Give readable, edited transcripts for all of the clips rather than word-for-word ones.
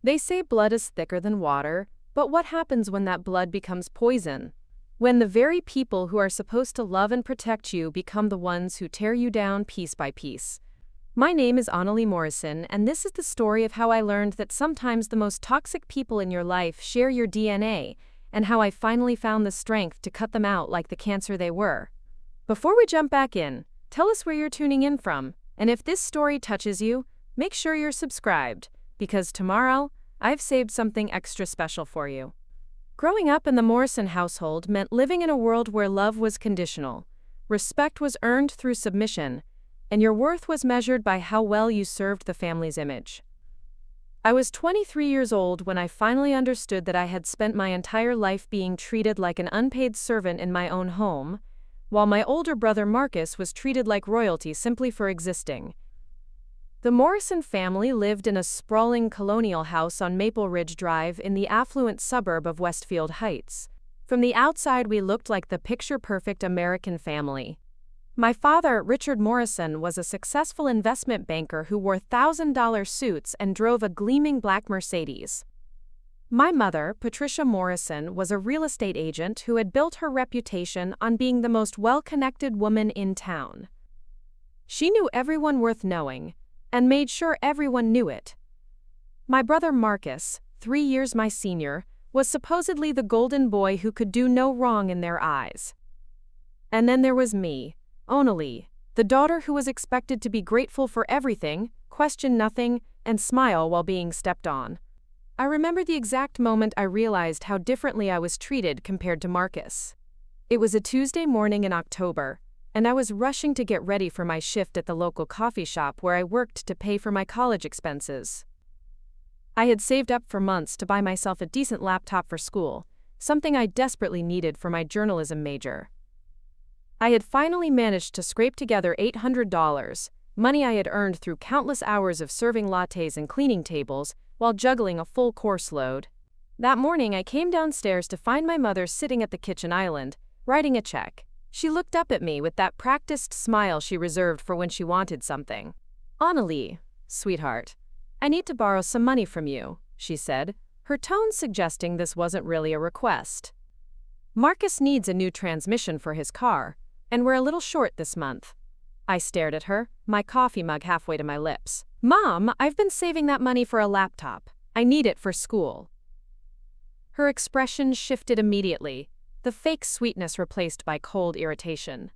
They say blood is thicker than water, but what happens when that blood becomes poison? When the very people who are supposed to love and protect you become the ones who tear you down piece by piece. My name is Onalee Morrison, and this is the story of how I learned that sometimes the most toxic people in your life share your DNA, and how I finally found the strength to cut them out like the cancer they were. Before we jump back in, tell us where you're tuning in from, and if this story touches you, make sure you're subscribed, because tomorrow, I've saved something extra special for you. Growing up in the Morrison household meant living in a world where love was conditional, respect was earned through submission, and your worth was measured by how well you served the family's image. I was 23 years old when I finally understood that I had spent my entire life being treated like an unpaid servant in my own home, while my older brother Marcus was treated like royalty simply for existing. The Morrison family lived in a sprawling colonial house on Maple Ridge Drive in the affluent suburb of Westfield Heights. From the outside, we looked like the picture-perfect American family. My father, Richard Morrison, was a successful investment banker who wore $1,000 suits and drove a gleaming black Mercedes. My mother, Patricia Morrison, was a real estate agent who had built her reputation on being the most well-connected woman in town. She knew everyone worth knowing, and made sure everyone knew it. My brother Marcus, 3 years my senior, was supposedly the golden boy who could do no wrong in their eyes. And then there was me, Onalee, the daughter who was expected to be grateful for everything, question nothing, and smile while being stepped on. I remember the exact moment I realized how differently I was treated compared to Marcus. It was a Tuesday morning in October, and I was rushing to get ready for my shift at the local coffee shop where I worked to pay for my college expenses. I had saved up for months to buy myself a decent laptop for school, something I desperately needed for my journalism major. I had finally managed to scrape together $800, money I had earned through countless hours of serving lattes and cleaning tables while juggling a full course load. That morning I came downstairs to find my mother sitting at the kitchen island, writing a check. She looked up at me with that practiced smile she reserved for when she wanted something. "Onalee, sweetheart, I need to borrow some money from you," she said, her tone suggesting this wasn't really a request. "Marcus needs a new transmission for his car, and we're a little short this month." I stared at her, my coffee mug halfway to my lips. "Mom, I've been saving that money for a laptop. I need it for school." Her expression shifted immediately, the fake sweetness replaced by cold irritation.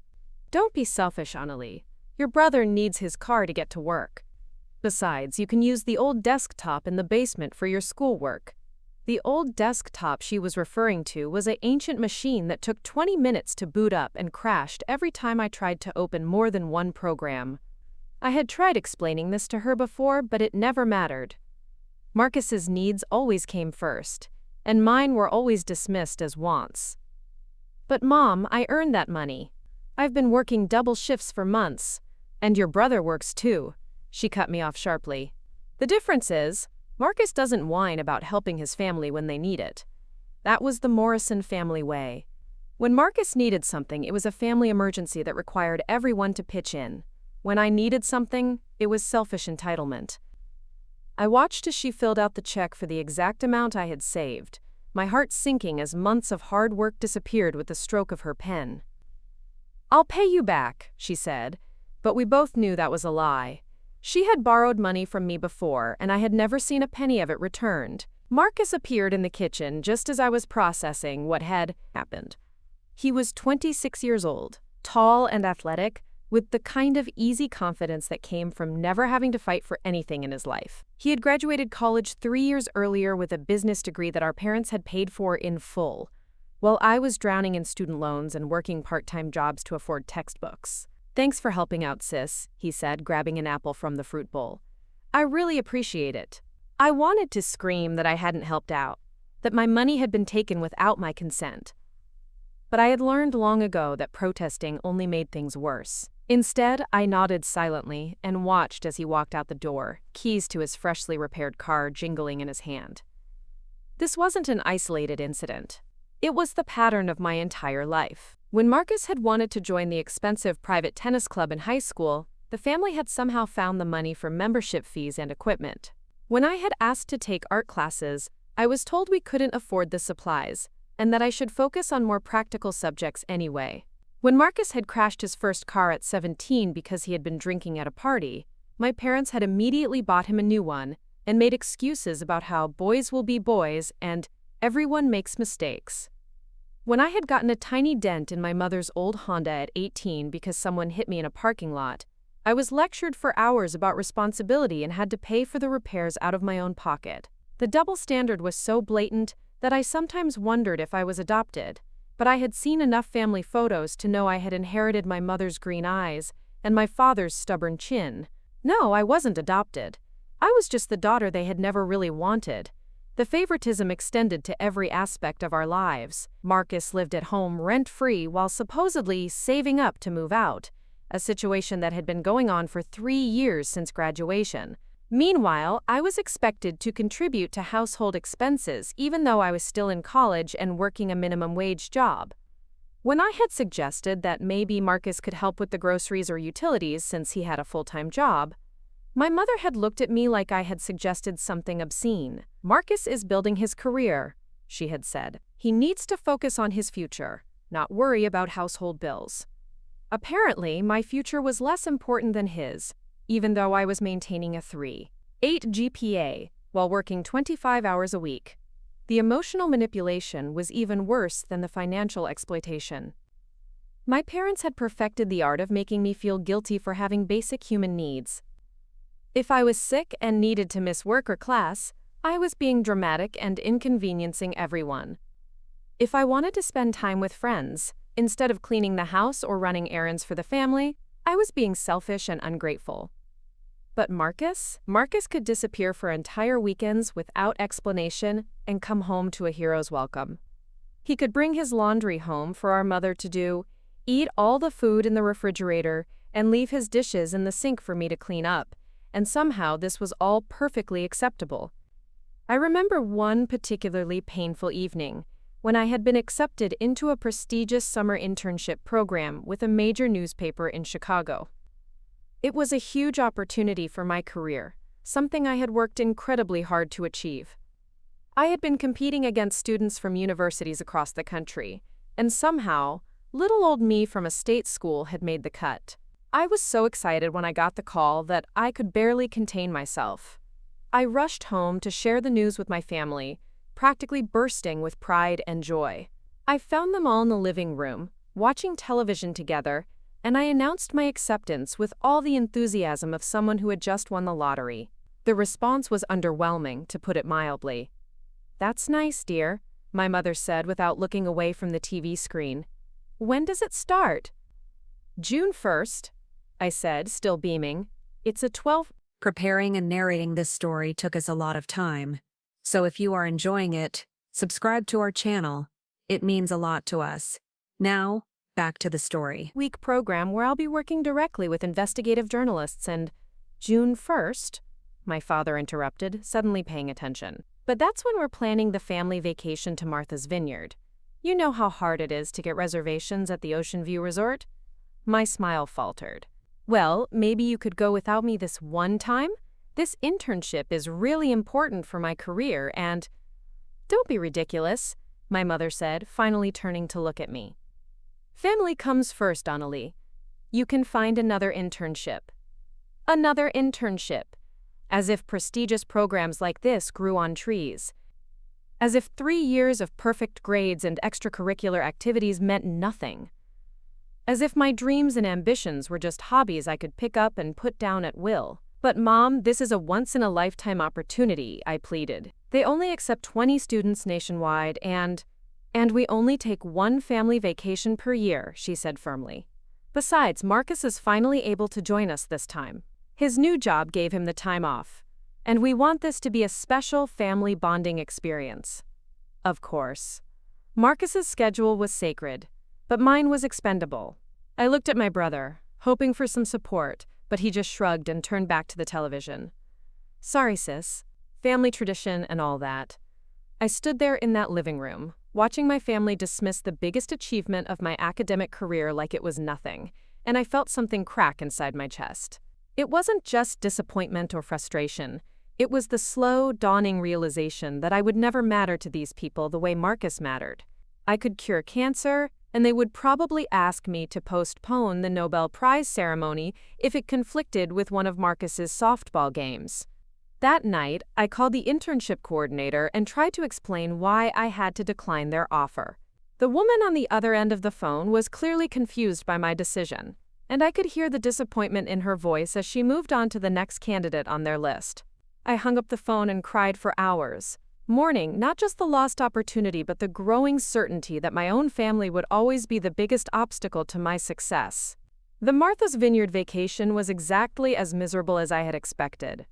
"Don't be selfish, Onalee. Your brother needs his car to get to work. Besides, you can use the old desktop in the basement for your schoolwork." The old desktop she was referring to was an ancient machine that took 20 minutes to boot up and crashed every time I tried to open more than one program. I had tried explaining this to her before, but it never mattered. Marcus's needs always came first, and mine were always dismissed as wants. "But Mom, I earned that money. I've been working double shifts for months, and your brother works too," she cut me off sharply. "The difference is, Marcus doesn't whine about helping his family when they need it. That was the Morrison family way. When Marcus needed something, it was a family emergency that required everyone to pitch in. When I needed something, it was selfish entitlement." I watched as she filled out the check for the exact amount I had saved, my heart sinking as months of hard work disappeared with the stroke of her pen. "I'll pay you back," she said, but we both knew that was a lie. She had borrowed money from me before, and I had never seen a penny of it returned. Marcus appeared in the kitchen just as I was processing what had happened. He was 26 years old, tall and athletic, with the kind of easy confidence that came from never having to fight for anything in his life. He had graduated college 3 years earlier with a business degree that our parents had paid for in full, while I was drowning in student loans and working part-time jobs to afford textbooks. "Thanks for helping out, sis," he said, grabbing an apple from the fruit bowl. "I really appreciate it." I wanted to scream that I hadn't helped out, that my money had been taken without my consent. But I had learned long ago that protesting only made things worse. Instead, I nodded silently and watched as he walked out the door, keys to his freshly repaired car jingling in his hand. This wasn't an isolated incident. It was the pattern of my entire life. When Marcus had wanted to join the expensive private tennis club in high school, the family had somehow found the money for membership fees and equipment. When I had asked to take art classes, I was told we couldn't afford the supplies, and that I should focus on more practical subjects anyway. When Marcus had crashed his first car at 17 because he had been drinking at a party, my parents had immediately bought him a new one and made excuses about how boys will be boys and everyone makes mistakes. When I had gotten a tiny dent in my mother's old Honda at 18 because someone hit me in a parking lot, I was lectured for hours about responsibility and had to pay for the repairs out of my own pocket. The double standard was so blatant that I sometimes wondered if I was adopted, but I had seen enough family photos to know I had inherited my mother's green eyes and my father's stubborn chin. No, I wasn't adopted. I was just the daughter they had never really wanted. The favoritism extended to every aspect of our lives. Marcus lived at home rent-free while supposedly saving up to move out, a situation that had been going on for 3 years since graduation. Meanwhile, I was expected to contribute to household expenses even though I was still in college and working a minimum wage job. When I had suggested that maybe Marcus could help with the groceries or utilities since he had a full-time job, my mother had looked at me like I had suggested something obscene. "Marcus is building his career," she had said. "He needs to focus on his future, not worry about household bills." Apparently, my future was less important than his, even though I was maintaining a 3.8 GPA while working 25 hours a week. The emotional manipulation was even worse than the financial exploitation. My parents had perfected the art of making me feel guilty for having basic human needs. If I was sick and needed to miss work or class, I was being dramatic and inconveniencing everyone. If I wanted to spend time with friends, instead of cleaning the house or running errands for the family, I was being selfish and ungrateful. But Marcus could disappear for entire weekends without explanation and come home to a hero's welcome. He could bring his laundry home for our mother to do, eat all the food in the refrigerator, and leave his dishes in the sink for me to clean up, and somehow this was all perfectly acceptable. I remember one particularly painful evening, when I had been accepted into a prestigious summer internship program with a major newspaper in Chicago. It was a huge opportunity for my career, something I had worked incredibly hard to achieve. I had been competing against students from universities across the country, and somehow, little old me from a state school had made the cut. I was so excited when I got the call that I could barely contain myself. I rushed home to share the news with my family, practically bursting with pride and joy. I found them all in the living room, watching television together, and I announced my acceptance with all the enthusiasm of someone who had just won the lottery. The response was underwhelming, to put it mildly. "That's nice, dear," my mother said without looking away from the TV screen. "When does it start?" "June 1st, I said, still beaming. "It's a 12." Preparing and narrating this story took us a lot of time. So if you are enjoying it, subscribe to our channel. It means a lot to us. Now, back to the story. Week program where I'll be working directly with investigative journalists and June 1st, my father interrupted, suddenly paying attention. "But that's when we're planning the family vacation to Martha's Vineyard. You know how hard it is to get reservations at the Ocean View Resort?" My smile faltered. "Well, maybe you could go without me this one time? This internship is really important for my career and—" "Don't be ridiculous," my mother said, finally turning to look at me. "Family comes first, Onalee. You can find another internship." Another internship. As if prestigious programs like this grew on trees. As if 3 years of perfect grades and extracurricular activities meant nothing. As if my dreams and ambitions were just hobbies I could pick up and put down at will. "But Mom, this is a once-in-a-lifetime opportunity," I pleaded. "They only accept 20 students nationwide and we only take one family vacation per year," she said firmly. "Besides, Marcus is finally able to join us this time. His new job gave him the time off, and we want this to be a special family bonding experience." Of course. Marcus's schedule was sacred, but mine was expendable. I looked at my brother, hoping for some support, but he just shrugged and turned back to the television. "Sorry, sis. Family tradition and all that." I stood there in that living room, watching my family dismiss the biggest achievement of my academic career like it was nothing, and I felt something crack inside my chest. It wasn't just disappointment or frustration. It was the slow, dawning realization that I would never matter to these people the way Marcus mattered. I could cure cancer, and they would probably ask me to postpone the Nobel Prize ceremony if it conflicted with one of Marcus's softball games. That night, I called the internship coordinator and tried to explain why I had to decline their offer. The woman on the other end of the phone was clearly confused by my decision, and I could hear the disappointment in her voice as she moved on to the next candidate on their list. I hung up the phone and cried for hours, mourning not just the lost opportunity but the growing certainty that my own family would always be the biggest obstacle to my success. The Martha's Vineyard vacation was exactly as miserable as I had expected.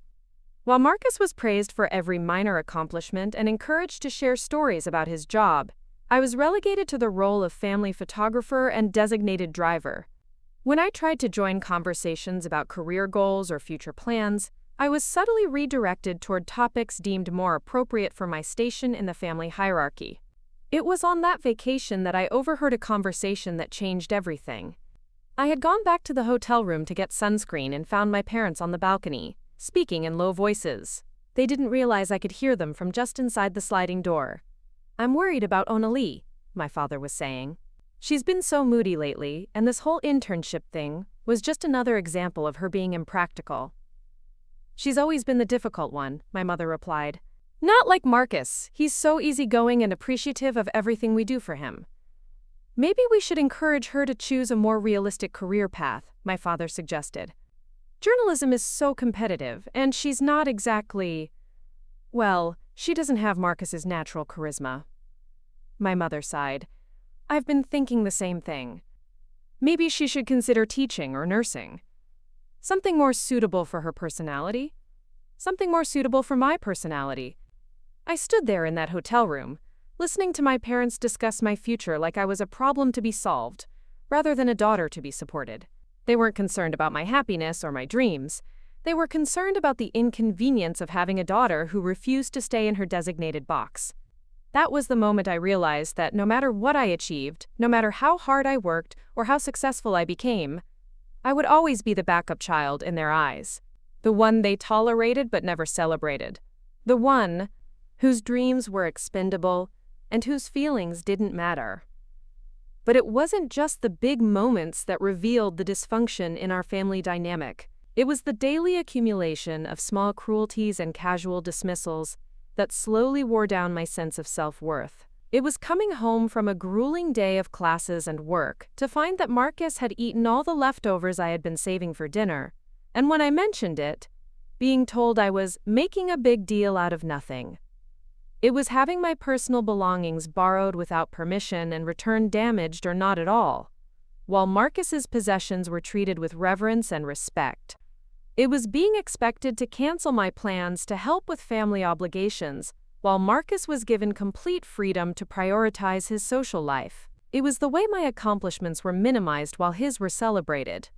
While Marcus was praised for every minor accomplishment and encouraged to share stories about his job, I was relegated to the role of family photographer and designated driver. When I tried to join conversations about career goals or future plans, I was subtly redirected toward topics deemed more appropriate for my station in the family hierarchy. It was on that vacation that I overheard a conversation that changed everything. I had gone back to the hotel room to get sunscreen and found my parents on the balcony, speaking in low voices. They didn't realize I could hear them from just inside the sliding door. "I'm worried about Onalee," my father was saying. "She's been so moody lately, and this whole internship thing was just another example of her being impractical." "She's always been the difficult one," my mother replied. "Not like Marcus. He's so easygoing and appreciative of everything we do for him." "Maybe we should encourage her to choose a more realistic career path," my father suggested. "Journalism is so competitive, and she's not exactly... well, she doesn't have Marcus's natural charisma." My mother sighed. "I've been thinking the same thing. Maybe she should consider teaching or nursing. Something more suitable for her personality. Something more suitable for my personality." I stood there in that hotel room, listening to my parents discuss my future like I was a problem to be solved, rather than a daughter to be supported. They weren't concerned about my happiness or my dreams. They were concerned about the inconvenience of having a daughter who refused to stay in her designated box. That was the moment I realized that no matter what I achieved, no matter how hard I worked or how successful I became, I would always be the backup child in their eyes. The one they tolerated but never celebrated. The one whose dreams were expendable and whose feelings didn't matter. But it wasn't just the big moments that revealed the dysfunction in our family dynamic. It was the daily accumulation of small cruelties and casual dismissals that slowly wore down my sense of self-worth. It was coming home from a grueling day of classes and work to find that Marcus had eaten all the leftovers I had been saving for dinner, and when I mentioned it, being told I was making a big deal out of nothing. It was having my personal belongings borrowed without permission and returned damaged or not at all, while Marcus's possessions were treated with reverence and respect. It was being expected to cancel my plans to help with family obligations, while Marcus was given complete freedom to prioritize his social life. It was the way my accomplishments were minimized while his were celebrated.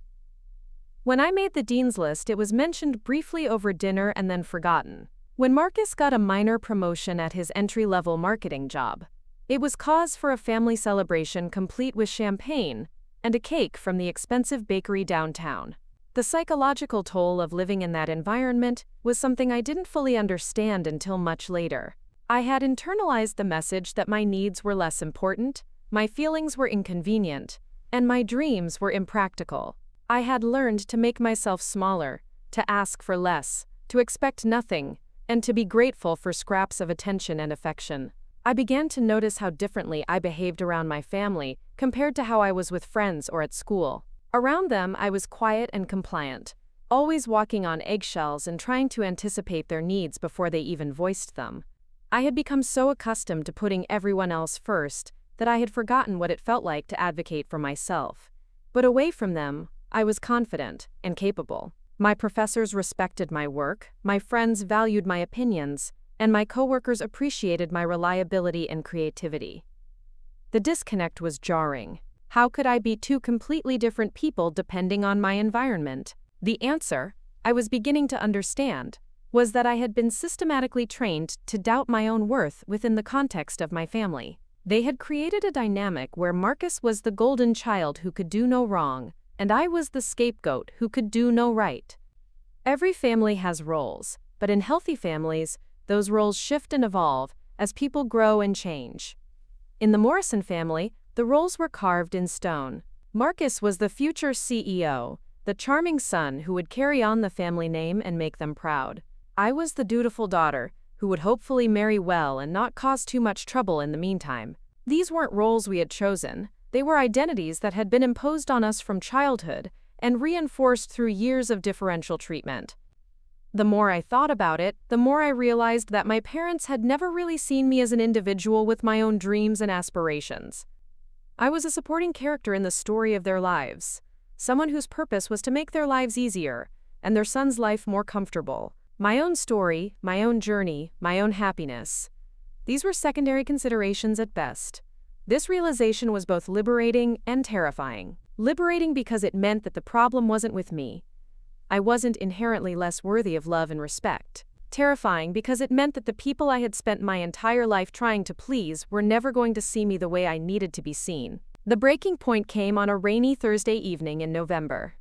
When I made the dean's list, it was mentioned briefly over dinner and then forgotten. When Marcus got a minor promotion at his entry-level marketing job, it was cause for a family celebration complete with champagne and a cake from the expensive bakery downtown. The psychological toll of living in that environment was something I didn't fully understand until much later. I had internalized the message that my needs were less important, my feelings were inconvenient, and my dreams were impractical. I had learned to make myself smaller, to ask for less, to expect nothing, and to be grateful for scraps of attention and affection. I began to notice how differently I behaved around my family compared to how I was with friends or at school. Around them, I was quiet and compliant, always walking on eggshells and trying to anticipate their needs before they even voiced them. I had become so accustomed to putting everyone else first that I had forgotten what it felt like to advocate for myself. But away from them, I was confident and capable. My professors respected my work, my friends valued my opinions, and my coworkers appreciated my reliability and creativity. The disconnect was jarring. How could I be two completely different people depending on my environment? The answer, I was beginning to understand, was that I had been systematically trained to doubt my own worth within the context of my family. They had created a dynamic where Marcus was the golden child who could do no wrong, and I was the scapegoat who could do no right. Every family has roles, but in healthy families, those roles shift and evolve as people grow and change. In the Morrison family, the roles were carved in stone. Marcus was the future CEO, the charming son who would carry on the family name and make them proud. I was the dutiful daughter, who would hopefully marry well and not cause too much trouble in the meantime. These weren't roles we had chosen, they were identities that had been imposed on us from childhood and reinforced through years of differential treatment. The more I thought about it, the more I realized that my parents had never really seen me as an individual with my own dreams and aspirations. I was a supporting character in the story of their lives, someone whose purpose was to make their lives easier and their son's life more comfortable. My own story, my own journey, my own happiness. These were secondary considerations at best. This realization was both liberating and terrifying. Liberating because it meant that the problem wasn't with me. I wasn't inherently less worthy of love and respect. Terrifying because it meant that the people I had spent my entire life trying to please were never going to see me the way I needed to be seen. The breaking point came on a rainy Thursday evening in November.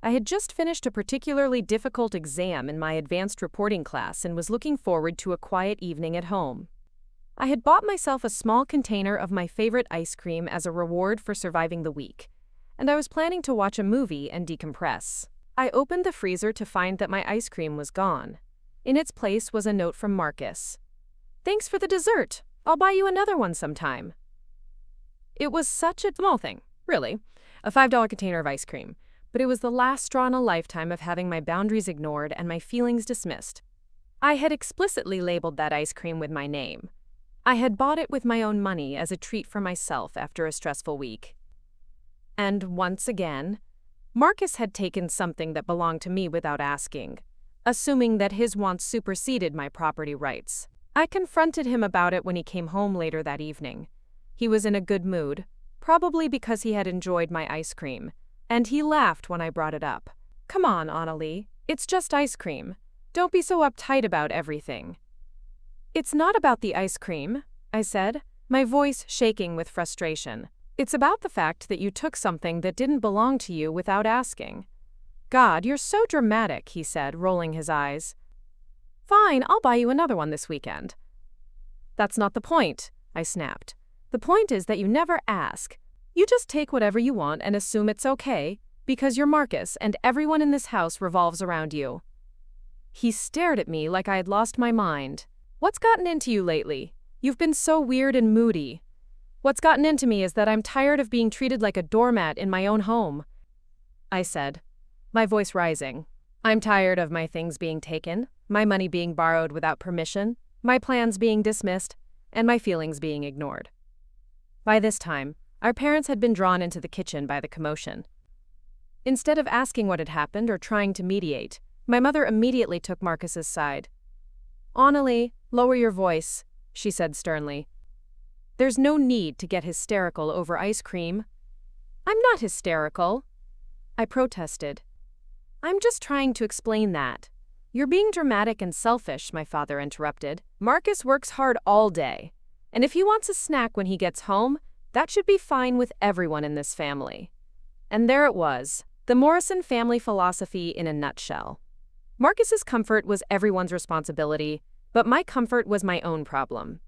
I had just finished a particularly difficult exam in my advanced reporting class and was looking forward to a quiet evening at home. I had bought myself a small container of my favorite ice cream as a reward for surviving the week, and I was planning to watch a movie and decompress. I opened the freezer to find that my ice cream was gone. In its place was a note from Marcus. "Thanks for the dessert. I'll buy you another one sometime." It was such a small thing, really, a $5 container of ice cream, but it was the last straw in a lifetime of having my boundaries ignored and my feelings dismissed. I had explicitly labeled that ice cream with my name. I had bought it with my own money as a treat for myself after a stressful week. And once again, Marcus had taken something that belonged to me without asking, assuming that his wants superseded my property rights. I confronted him about it when he came home later that evening. He was in a good mood, probably because he had enjoyed my ice cream, and he laughed when I brought it up. "Come on, Onalee, it's just ice cream. Don't be so uptight about everything." "It's not about the ice cream," I said, my voice shaking with frustration. "It's about the fact that you took something that didn't belong to you without asking." "God, you're so dramatic," he said, rolling his eyes. "Fine, I'll buy you another one this weekend." "That's not the point," I snapped. "The point is that you never ask. You just take whatever you want and assume it's okay, because you're Marcus and everyone in this house revolves around you." He stared at me like I had lost my mind. "What's gotten into you lately? You've been so weird and moody." "What's gotten into me is that I'm tired of being treated like a doormat in my own home," I said, my voice rising. "I'm tired of my things being taken, my money being borrowed without permission, my plans being dismissed, and my feelings being ignored." By this time, our parents had been drawn into the kitchen by the commotion. Instead of asking what had happened or trying to mediate, my mother immediately took Marcus's side. "Onalee, lower your voice," she said sternly. "There's no need to get hysterical over ice cream." "I'm not hysterical," I protested. "I'm just trying to explain that." "You're being dramatic and selfish," my father interrupted. "Marcus works hard all day, and if he wants a snack when he gets home, that should be fine with everyone in this family." And there it was, the Morrison family philosophy in a nutshell. Marcus's comfort was everyone's responsibility, but my comfort was my own problem.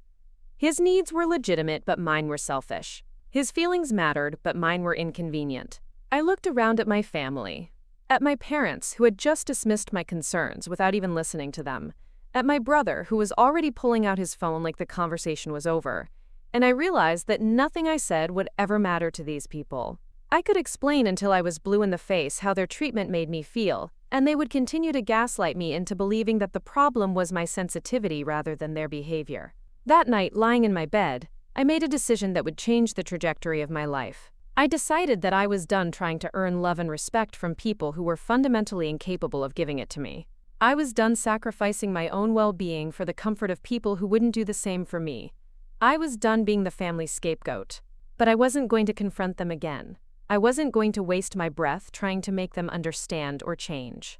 His needs were legitimate, but mine were selfish. His feelings mattered, but mine were inconvenient. I looked around at my family, at my parents, who had just dismissed my concerns without even listening to them, at my brother, who was already pulling out his phone like the conversation was over, and I realized that nothing I said would ever matter to these people. I could explain until I was blue in the face how their treatment made me feel, and they would continue to gaslight me into believing that the problem was my sensitivity rather than their behavior. That night, lying in my bed, I made a decision that would change the trajectory of my life. I decided that I was done trying to earn love and respect from people who were fundamentally incapable of giving it to me. I was done sacrificing my own well-being for the comfort of people who wouldn't do the same for me. I was done being the family scapegoat. But I wasn't going to confront them again. I wasn't going to waste my breath trying to make them understand or change.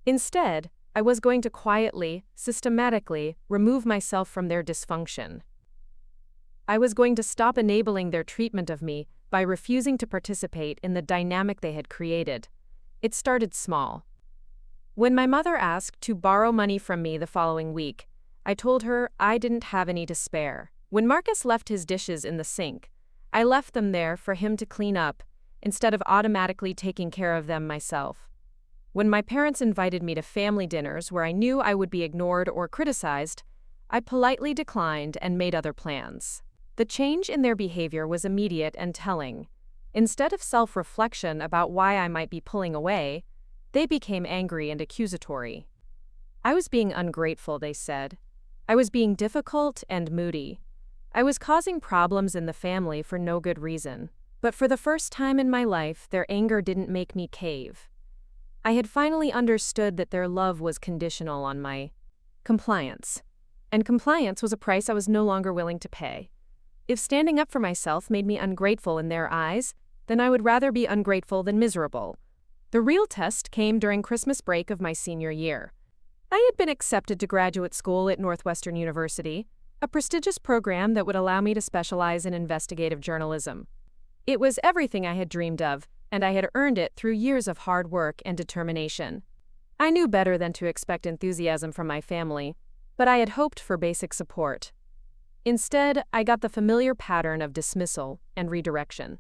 Instead, I was going to quietly, systematically, remove myself from their dysfunction. I was going to stop enabling their treatment of me by refusing to participate in the dynamic they had created. It started small. When my mother asked to borrow money from me the following week, I told her I didn't have any to spare. When Marcus left his dishes in the sink, I left them there for him to clean up, instead of automatically taking care of them myself. When my parents invited me to family dinners where I knew I would be ignored or criticized, I politely declined and made other plans. The change in their behavior was immediate and telling. Instead of self-reflection about why I might be pulling away, they became angry and accusatory. I was being ungrateful, they said. I was being difficult and moody. I was causing problems in the family for no good reason. But for the first time in my life, their anger didn't make me cave. I had finally understood that their love was conditional on my compliance. And compliance was a price I was no longer willing to pay. If standing up for myself made me ungrateful in their eyes, then I would rather be ungrateful than miserable. The real test came during Christmas break of my senior year. I had been accepted to graduate school at Northwestern University, a prestigious program that would allow me to specialize in investigative journalism. It was everything I had dreamed of, and I had earned it through years of hard work and determination. I knew better than to expect enthusiasm from my family, but I had hoped for basic support. Instead, I got the familiar pattern of dismissal and redirection.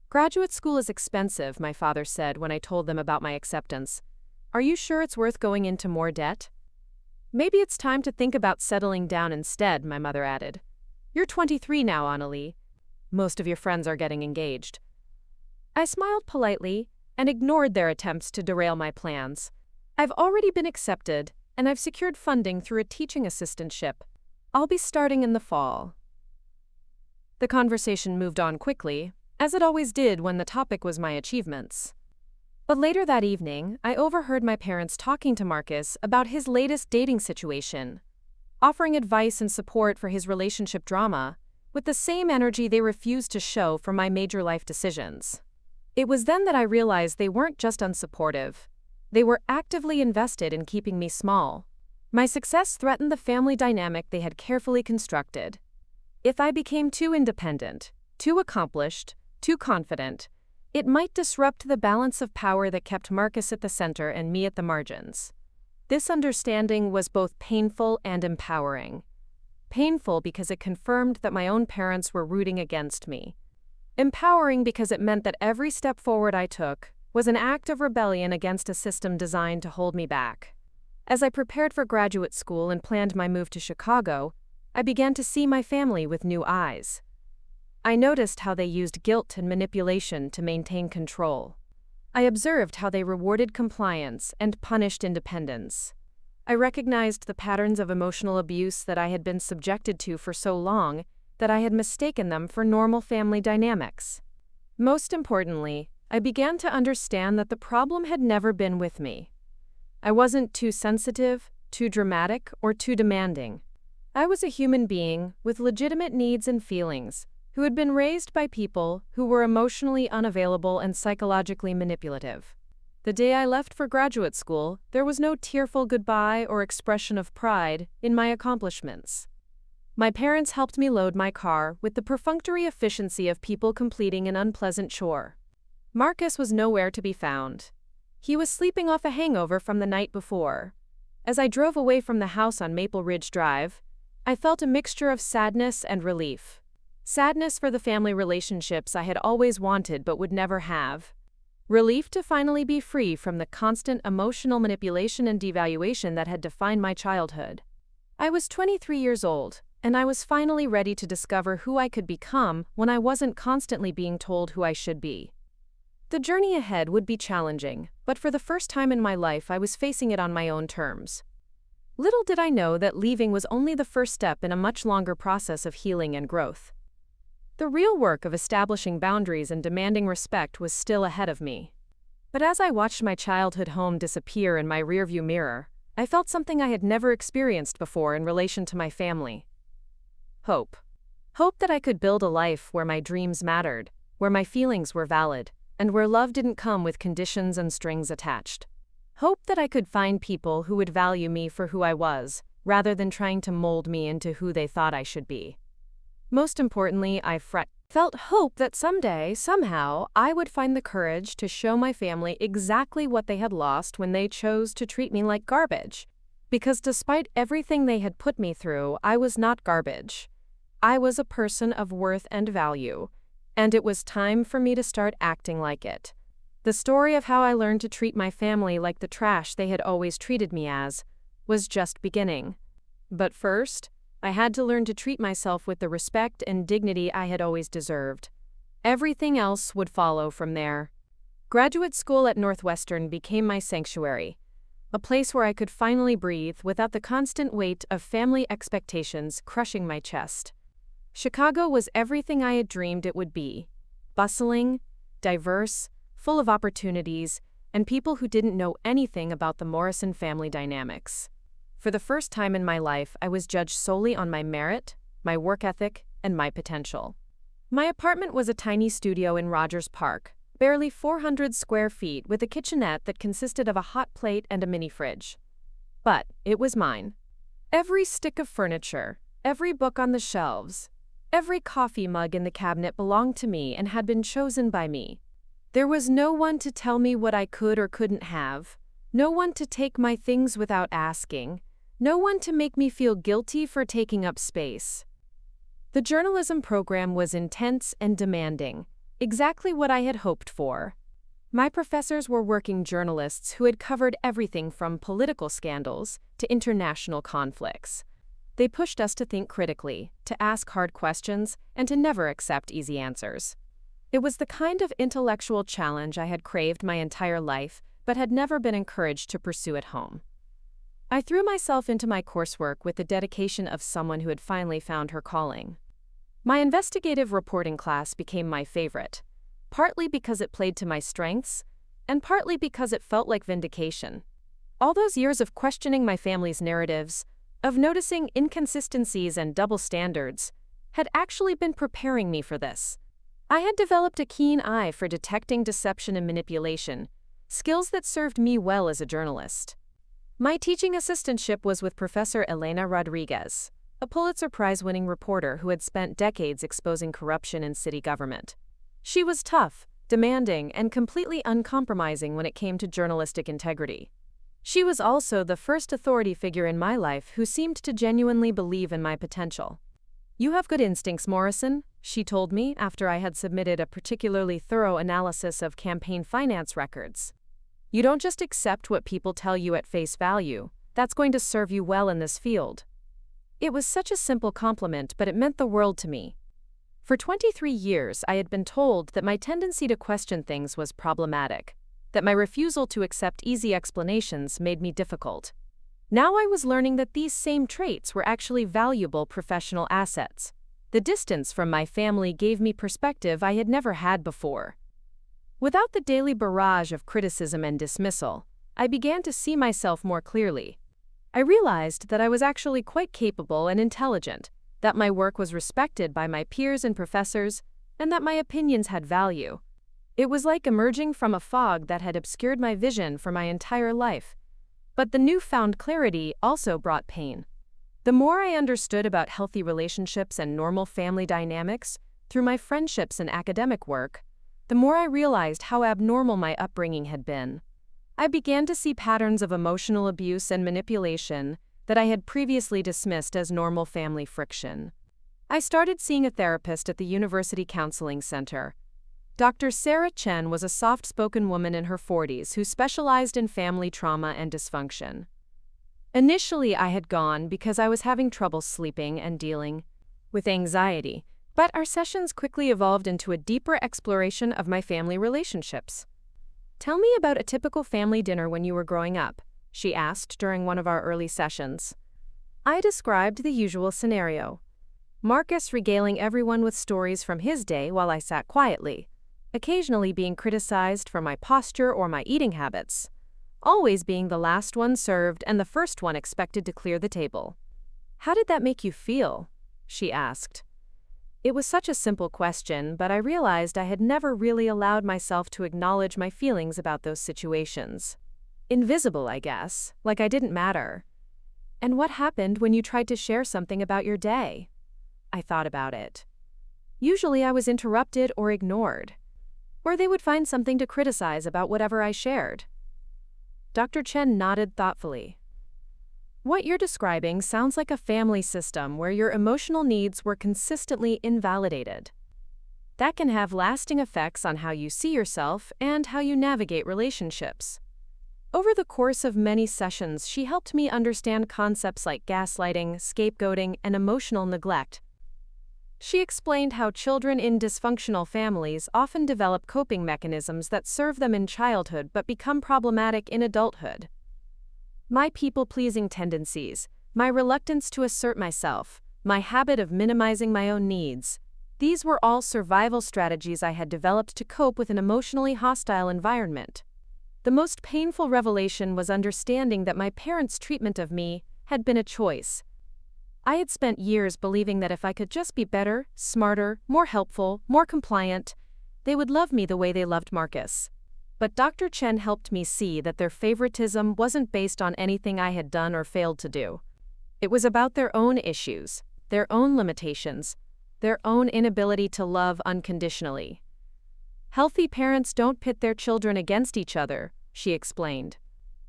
"Graduate school is expensive," my father said when I told them about my acceptance. "Are you sure it's worth going into more debt?" "Maybe it's time to think about settling down instead," my mother added. "You're 23 now, Onalee. Most of your friends are getting engaged." I smiled politely and ignored their attempts to derail my plans. "I've already been accepted, and I've secured funding through a teaching assistantship. I'll be starting in the fall." The conversation moved on quickly, as it always did when the topic was my achievements. But later that evening, I overheard my parents talking to Marcus about his latest dating situation, offering advice and support for his relationship drama, with the same energy they refused to show for my major life decisions. It was then that I realized they weren't just unsupportive. They were actively invested in keeping me small. My success threatened the family dynamic they had carefully constructed. If I became too independent, too accomplished, too confident, it might disrupt the balance of power that kept Marcus at the center and me at the margins. This understanding was both painful and empowering. Painful because it confirmed that my own parents were rooting against me. Empowering because it meant that every step forward I took was an act of rebellion against a system designed to hold me back. As I prepared for graduate school and planned my move to Chicago, I began to see my family with new eyes. I noticed how they used guilt and manipulation to maintain control. I observed how they rewarded compliance and punished independence. I recognized the patterns of emotional abuse that I had been subjected to for so long that I had mistaken them for normal family dynamics. Most importantly, I began to understand that the problem had never been with me. I wasn't too sensitive, too dramatic, or too demanding. I was a human being with legitimate needs and feelings, who had been raised by people who were emotionally unavailable and psychologically manipulative. The day I left for graduate school, there was no tearful goodbye or expression of pride in my accomplishments. My parents helped me load my car with the perfunctory efficiency of people completing an unpleasant chore. Marcus was nowhere to be found. He was sleeping off a hangover from the night before. As I drove away from the house on Maple Ridge Drive, I felt a mixture of sadness and relief. Sadness for the family relationships I had always wanted but would never have. Relief to finally be free from the constant emotional manipulation and devaluation that had defined my childhood. I was 23 years old, and I was finally ready to discover who I could become when I wasn't constantly being told who I should be. The journey ahead would be challenging, but for the first time in my life I was facing it on my own terms. Little did I know that leaving was only the first step in a much longer process of healing and growth. The real work of establishing boundaries and demanding respect was still ahead of me. But as I watched my childhood home disappear in my rearview mirror, I felt something I had never experienced before in relation to my family. Hope. Hope that I could build a life where my dreams mattered, where my feelings were valid, and where love didn't come with conditions and strings attached. Hope that I could find people who would value me for who I was, rather than trying to mold me into who they thought I should be. Most importantly, I Felt hope that someday, somehow, I would find the courage to show my family exactly what they had lost when they chose to treat me like garbage. Because despite everything they had put me through, I was not garbage. I was a person of worth and value, and it was time for me to start acting like it. The story of how I learned to treat my family like the trash they had always treated me as was just beginning. But first, I had to learn to treat myself with the respect and dignity I had always deserved. Everything else would follow from there. Graduate school at Northwestern became my sanctuary, a place where I could finally breathe without the constant weight of family expectations crushing my chest. Chicago was everything I had dreamed it would be: bustling, diverse, full of opportunities, and people who didn't know anything about the Morrison family dynamics. For the first time in my life, I was judged solely on my merit, my work ethic, and my potential. My apartment was a tiny studio in Rogers Park, barely 400 square feet, with a kitchenette that consisted of a hot plate and a mini fridge. But it was mine. Every stick of furniture, every book on the shelves, every coffee mug in the cabinet belonged to me and had been chosen by me. There was no one to tell me what I could or couldn't have, no one to take my things without asking, no one to make me feel guilty for taking up space. The journalism program was intense and demanding, exactly what I had hoped for. My professors were working journalists who had covered everything from political scandals to international conflicts. They pushed us to think critically, to ask hard questions, and to never accept easy answers. It was the kind of intellectual challenge I had craved my entire life, but had never been encouraged to pursue at home. I threw myself into my coursework with the dedication of someone who had finally found her calling. My investigative reporting class became my favorite, partly because it played to my strengths, and partly because it felt like vindication. All those years of questioning my family's narratives, of noticing inconsistencies and double standards, had actually been preparing me for this. I had developed a keen eye for detecting deception and manipulation, skills that served me well as a journalist. My teaching assistantship was with Professor Elena Rodriguez, a Pulitzer Prize-winning reporter who had spent decades exposing corruption in city government. She was tough, demanding, and completely uncompromising when it came to journalistic integrity. She was also the first authority figure in my life who seemed to genuinely believe in my potential. "You have good instincts, Morrison," she told me after I had submitted a particularly thorough analysis of campaign finance records. "You don't just accept what people tell you at face value. That's going to serve you well in this field." It was such a simple compliment, but it meant the world to me. For 23 years, I had been told that my tendency to question things was problematic, that my refusal to accept easy explanations made me difficult. Now I was learning that these same traits were actually valuable professional assets. The distance from my family gave me perspective I had never had before. Without the daily barrage of criticism and dismissal, I began to see myself more clearly. I realized that I was actually quite capable and intelligent, that my work was respected by my peers and professors, and that my opinions had value. It was like emerging from a fog that had obscured my vision for my entire life. But the newfound clarity also brought pain. The more I understood about healthy relationships and normal family dynamics through my friendships and academic work, the more I realized how abnormal my upbringing had been. I began to see patterns of emotional abuse and manipulation that I had previously dismissed as normal family friction. I started seeing a therapist at the University Counseling Center. Dr. Sarah Chen was a soft-spoken woman in her 40s who specialized in family trauma and dysfunction. Initially, I had gone because I was having trouble sleeping and dealing with anxiety, but our sessions quickly evolved into a deeper exploration of my family relationships. "Tell me about a typical family dinner when you were growing up," she asked during one of our early sessions. I described the usual scenario: Marcus regaling everyone with stories from his day while I sat quietly, occasionally being criticized for my posture or my eating habits, always being the last one served and the first one expected to clear the table. "How did that make you feel?" she asked. It was such a simple question, but I realized I had never really allowed myself to acknowledge my feelings about those situations. Invisible, I guess, like I didn't matter. "And what happened when you tried to share something about your day?" I thought about it. Usually I was interrupted or ignored, or they would find something to criticize about whatever I shared. Dr. Chen nodded thoughtfully. What you're describing sounds like a family system where your emotional needs were consistently invalidated. That can have lasting effects on how you see yourself and how you navigate relationships. Over the course of many sessions, she helped me understand concepts like gaslighting, scapegoating, and emotional neglect. She explained how children in dysfunctional families often develop coping mechanisms that serve them in childhood but become problematic in adulthood. My people-pleasing tendencies, my reluctance to assert myself, my habit of minimizing my own needs, these were all survival strategies I had developed to cope with an emotionally hostile environment. The most painful revelation was understanding that my parents' treatment of me had been a choice. I had spent years believing that if I could just be better, smarter, more helpful, more compliant, they would love me the way they loved Marcus. But Dr. Chen helped me see that their favoritism wasn't based on anything I had done or failed to do. It was about their own issues, their own limitations, their own inability to love unconditionally. Healthy parents don't pit their children against each other, she explained.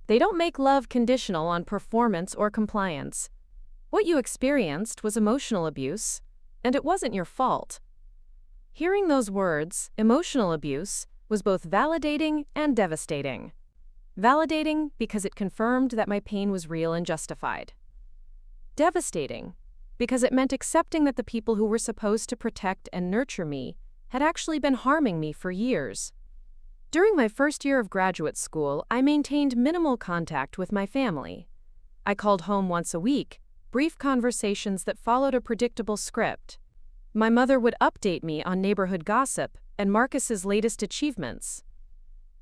They don't make love conditional on performance or compliance. What you experienced was emotional abuse, and it wasn't your fault. Hearing those words, emotional abuse, was both validating and devastating. Validating because it confirmed that my pain was real and justified. Devastating because it meant accepting that the people who were supposed to protect and nurture me had actually been harming me for years. During my first year of graduate school, I maintained minimal contact with my family. I called home once a week, brief conversations that followed a predictable script. My mother would update me on neighborhood gossip and Marcus's latest achievements.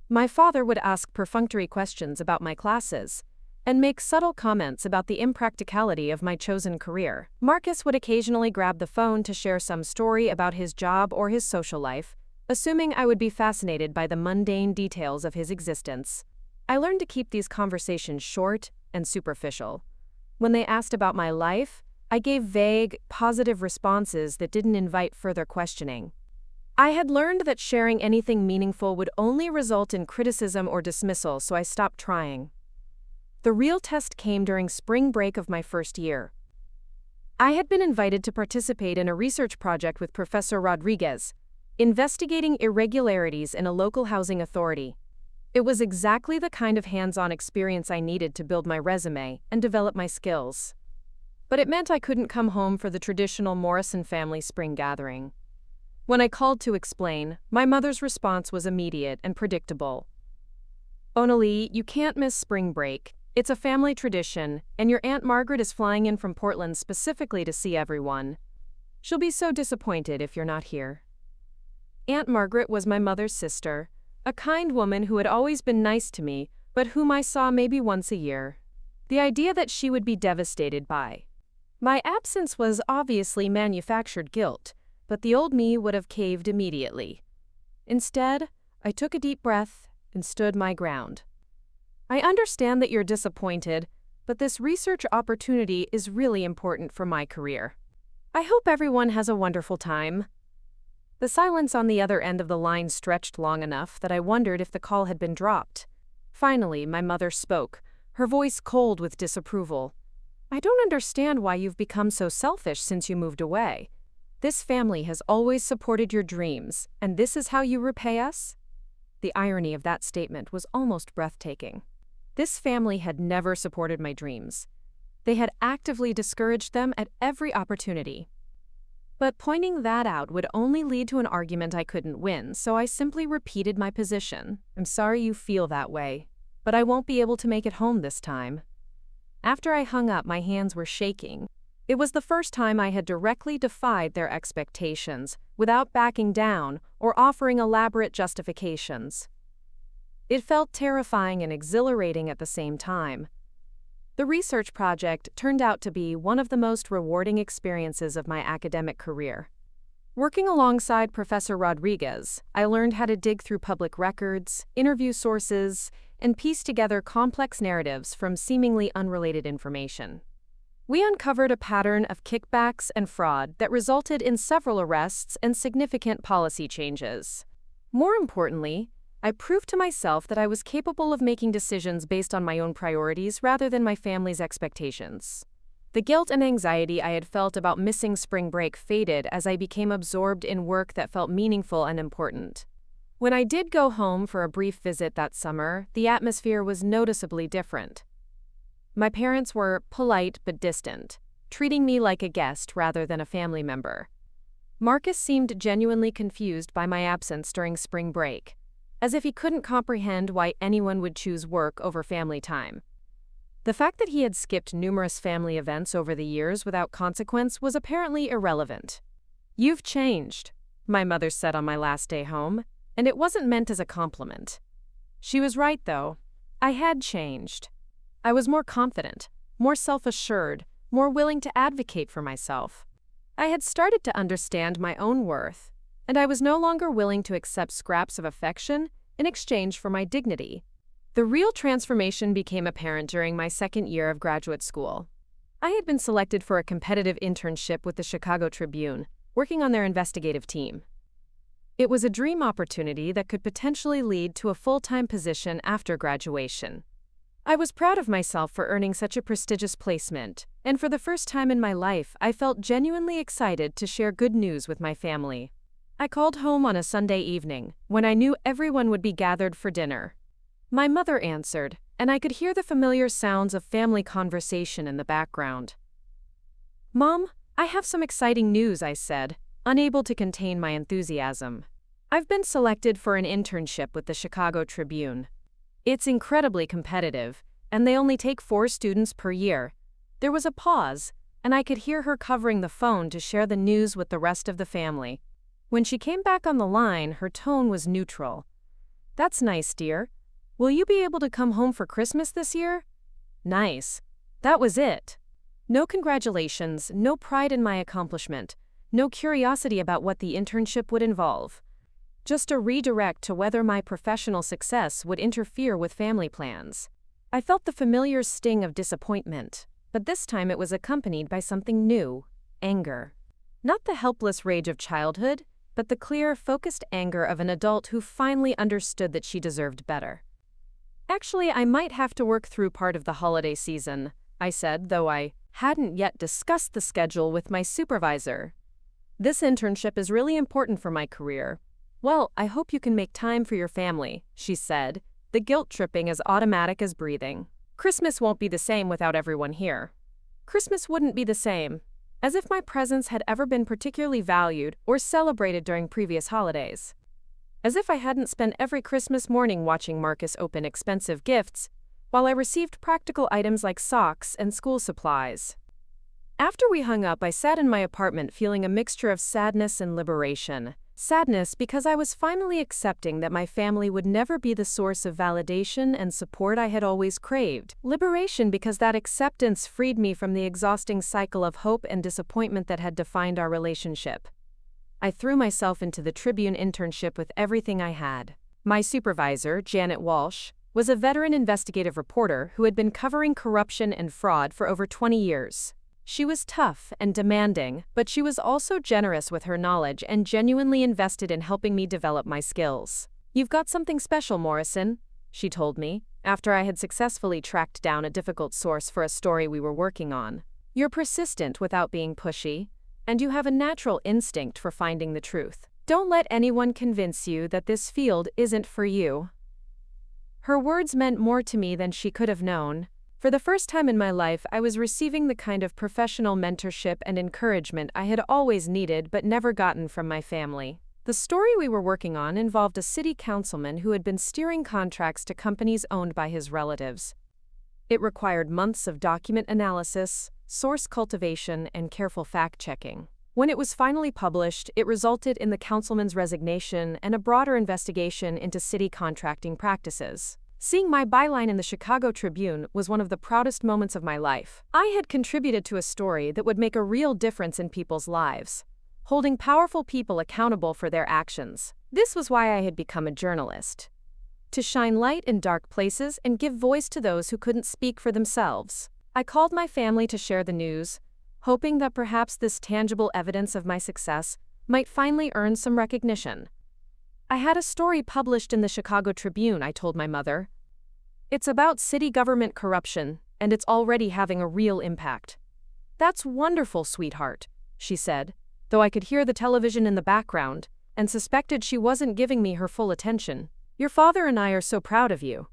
My father would ask perfunctory questions about my classes and make subtle comments about the impracticality of my chosen career. Marcus would occasionally grab the phone to share some story about his job or his social life, assuming I would be fascinated by the mundane details of his existence. I learned to keep these conversations short and superficial. When they asked about my life, I gave vague, positive responses that didn't invite further questioning. I had learned that sharing anything meaningful would only result in criticism or dismissal, so I stopped trying. The real test came during spring break of my first year. I had been invited to participate in a research project with Professor Rodriguez, investigating irregularities in a local housing authority. It was exactly the kind of hands-on experience I needed to build my resume and develop my skills. But it meant I couldn't come home for the traditional Morrison family spring gathering. When I called to explain, my mother's response was immediate and predictable. "Onalee, you can't miss spring break. It's a family tradition, and your Aunt Margaret is flying in from Portland specifically to see everyone. She'll be so disappointed if you're not here." Aunt Margaret was my mother's sister, a kind woman who had always been nice to me, but whom I saw maybe once a year. The idea that she would be devastated by my absence was obviously manufactured guilt, but the old me would have caved immediately. Instead, I took a deep breath and stood my ground. "I understand that you're disappointed, but this research opportunity is really important for my career. I hope everyone has a wonderful time." The silence on the other end of the line stretched long enough that I wondered if the call had been dropped. Finally, my mother spoke, her voice cold with disapproval. "I don't understand why you've become so selfish since you moved away. This family has always supported your dreams, and this is how you repay us?" The irony of that statement was almost breathtaking. This family had never supported my dreams. They had actively discouraged them at every opportunity. But pointing that out would only lead to an argument I couldn't win, so I simply repeated my position. "I'm sorry you feel that way, but I won't be able to make it home this time." After I hung up, my hands were shaking. It was the first time I had directly defied their expectations, without backing down or offering elaborate justifications. It felt terrifying and exhilarating at the same time. The research project turned out to be one of the most rewarding experiences of my academic career. Working alongside Professor Rodriguez, I learned how to dig through public records, interview sources, and piece together complex narratives from seemingly unrelated information. We uncovered a pattern of kickbacks and fraud that resulted in several arrests and significant policy changes. More importantly, I proved to myself that I was capable of making decisions based on my own priorities rather than my family's expectations. The guilt and anxiety I had felt about missing spring break faded as I became absorbed in work that felt meaningful and important. When I did go home for a brief visit that summer, the atmosphere was noticeably different. My parents were polite but distant, treating me like a guest rather than a family member. Marcus seemed genuinely confused by my absence during spring break, as if he couldn't comprehend why anyone would choose work over family time. The fact that he had skipped numerous family events over the years without consequence was apparently irrelevant. "You've changed," my mother said on my last day home, and it wasn't meant as a compliment. She was right, though. I had changed. I was more confident, more self-assured, more willing to advocate for myself. I had started to understand my own worth, and I was no longer willing to accept scraps of affection in exchange for my dignity. The real transformation became apparent during my second year of graduate school. I had been selected for a competitive internship with the Chicago Tribune, working on their investigative team. It was a dream opportunity that could potentially lead to a full-time position after graduation. I was proud of myself for earning such a prestigious placement, and for the first time in my life, I felt genuinely excited to share good news with my family. I called home on a Sunday evening, when I knew everyone would be gathered for dinner. My mother answered, and I could hear the familiar sounds of family conversation in the background. "Mom, I have some exciting news," I said, unable to contain my enthusiasm. "I've been selected for an internship with the Chicago Tribune. It's incredibly competitive, and they only take 4 students per year." There was a pause, and I could hear her covering the phone to share the news with the rest of the family. When she came back on the line, her tone was neutral. "That's nice, dear. Will you be able to come home for Christmas this year?" Nice. That was it. No congratulations, no pride in my accomplishment, no curiosity about what the internship would involve. Just a redirect to whether my professional success would interfere with family plans. I felt the familiar sting of disappointment, but this time it was accompanied by something new: anger. Not the helpless rage of childhood, but the clear, focused anger of an adult who finally understood that she deserved better. "Actually, I might have to work through part of the holiday season," I said, though I hadn't yet discussed the schedule with my supervisor. "This internship is really important for my career." "Well, I hope you can make time for your family," she said, the guilt tripping as automatic as breathing. "Christmas won't be the same without everyone here." Christmas wouldn't be the same, as if my presence had ever been particularly valued or celebrated during previous holidays. As if I hadn't spent every Christmas morning watching Marcus open expensive gifts, while I received practical items like socks and school supplies. After we hung up, I sat in my apartment feeling a mixture of sadness and liberation. Sadness because I was finally accepting that my family would never be the source of validation and support I had always craved. Liberation because that acceptance freed me from the exhausting cycle of hope and disappointment that had defined our relationship. I threw myself into the Tribune internship with everything I had. My supervisor, Janet Walsh, was a veteran investigative reporter who had been covering corruption and fraud for over 20 years. She was tough and demanding, but she was also generous with her knowledge and genuinely invested in helping me develop my skills. "You've got something special, Morrison," she told me, after I had successfully tracked down a difficult source for a story we were working on. "You're persistent without being pushy, and you have a natural instinct for finding the truth. Don't let anyone convince you that this field isn't for you." Her words meant more to me than she could have known. For the first time in my life, I was receiving the kind of professional mentorship and encouragement I had always needed but never gotten from my family. The story we were working on involved a city councilman who had been steering contracts to companies owned by his relatives. It required months of document analysis, source cultivation, and careful fact-checking. When it was finally published, it resulted in the councilman's resignation and a broader investigation into city contracting practices. Seeing my byline in the Chicago Tribune was one of the proudest moments of my life. I had contributed to a story that would make a real difference in people's lives, holding powerful people accountable for their actions. This was why I had become a journalist: to shine light in dark places and give voice to those who couldn't speak for themselves. I called my family to share the news, hoping that perhaps this tangible evidence of my success might finally earn some recognition. I had a story published in the Chicago Tribune, I told my mother. It's about city government corruption, and it's already having a real impact. That's wonderful, sweetheart, she said, though I could hear the television in the background and suspected she wasn't giving me her full attention. Your father and I are so proud of you.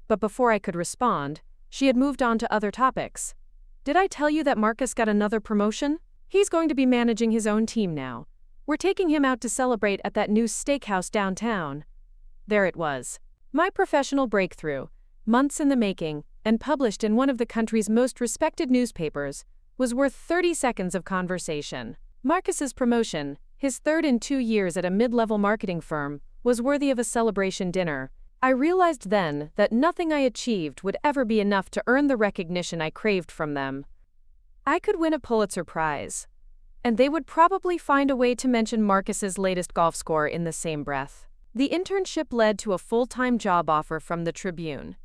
But before I could respond, she had moved on to other topics. Did I tell you that Marcus got another promotion? He's going to be managing his own team now. We're taking him out to celebrate at that new steakhouse downtown. There it was. My professional breakthrough, months in the making, and published in one of the country's most respected newspapers, was worth 30 seconds of conversation. Marcus's promotion, his third in 2 years at a mid-level marketing firm, was worthy of a celebration dinner. I realized then that nothing I achieved would ever be enough to earn the recognition I craved from them. I could win a Pulitzer Prize, and they would probably find a way to mention Marcus's latest golf score in the same breath. The internship led to a full-time job offer from the Tribune,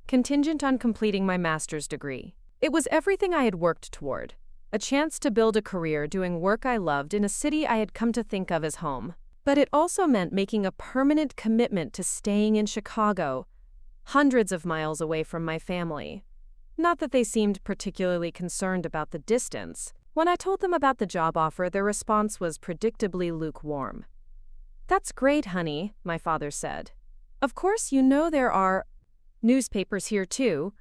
contingent on completing my master's degree. It was everything I had worked toward, a chance to build a career doing work I loved in a city I had come to think of as home. But it also meant making a permanent commitment to staying in Chicago, hundreds of miles away from my family. Not that they seemed particularly concerned about the distance. When I told them about the job offer, their response was predictably lukewarm. "That's great, honey," my father said. "Of course you know there are newspapers here too.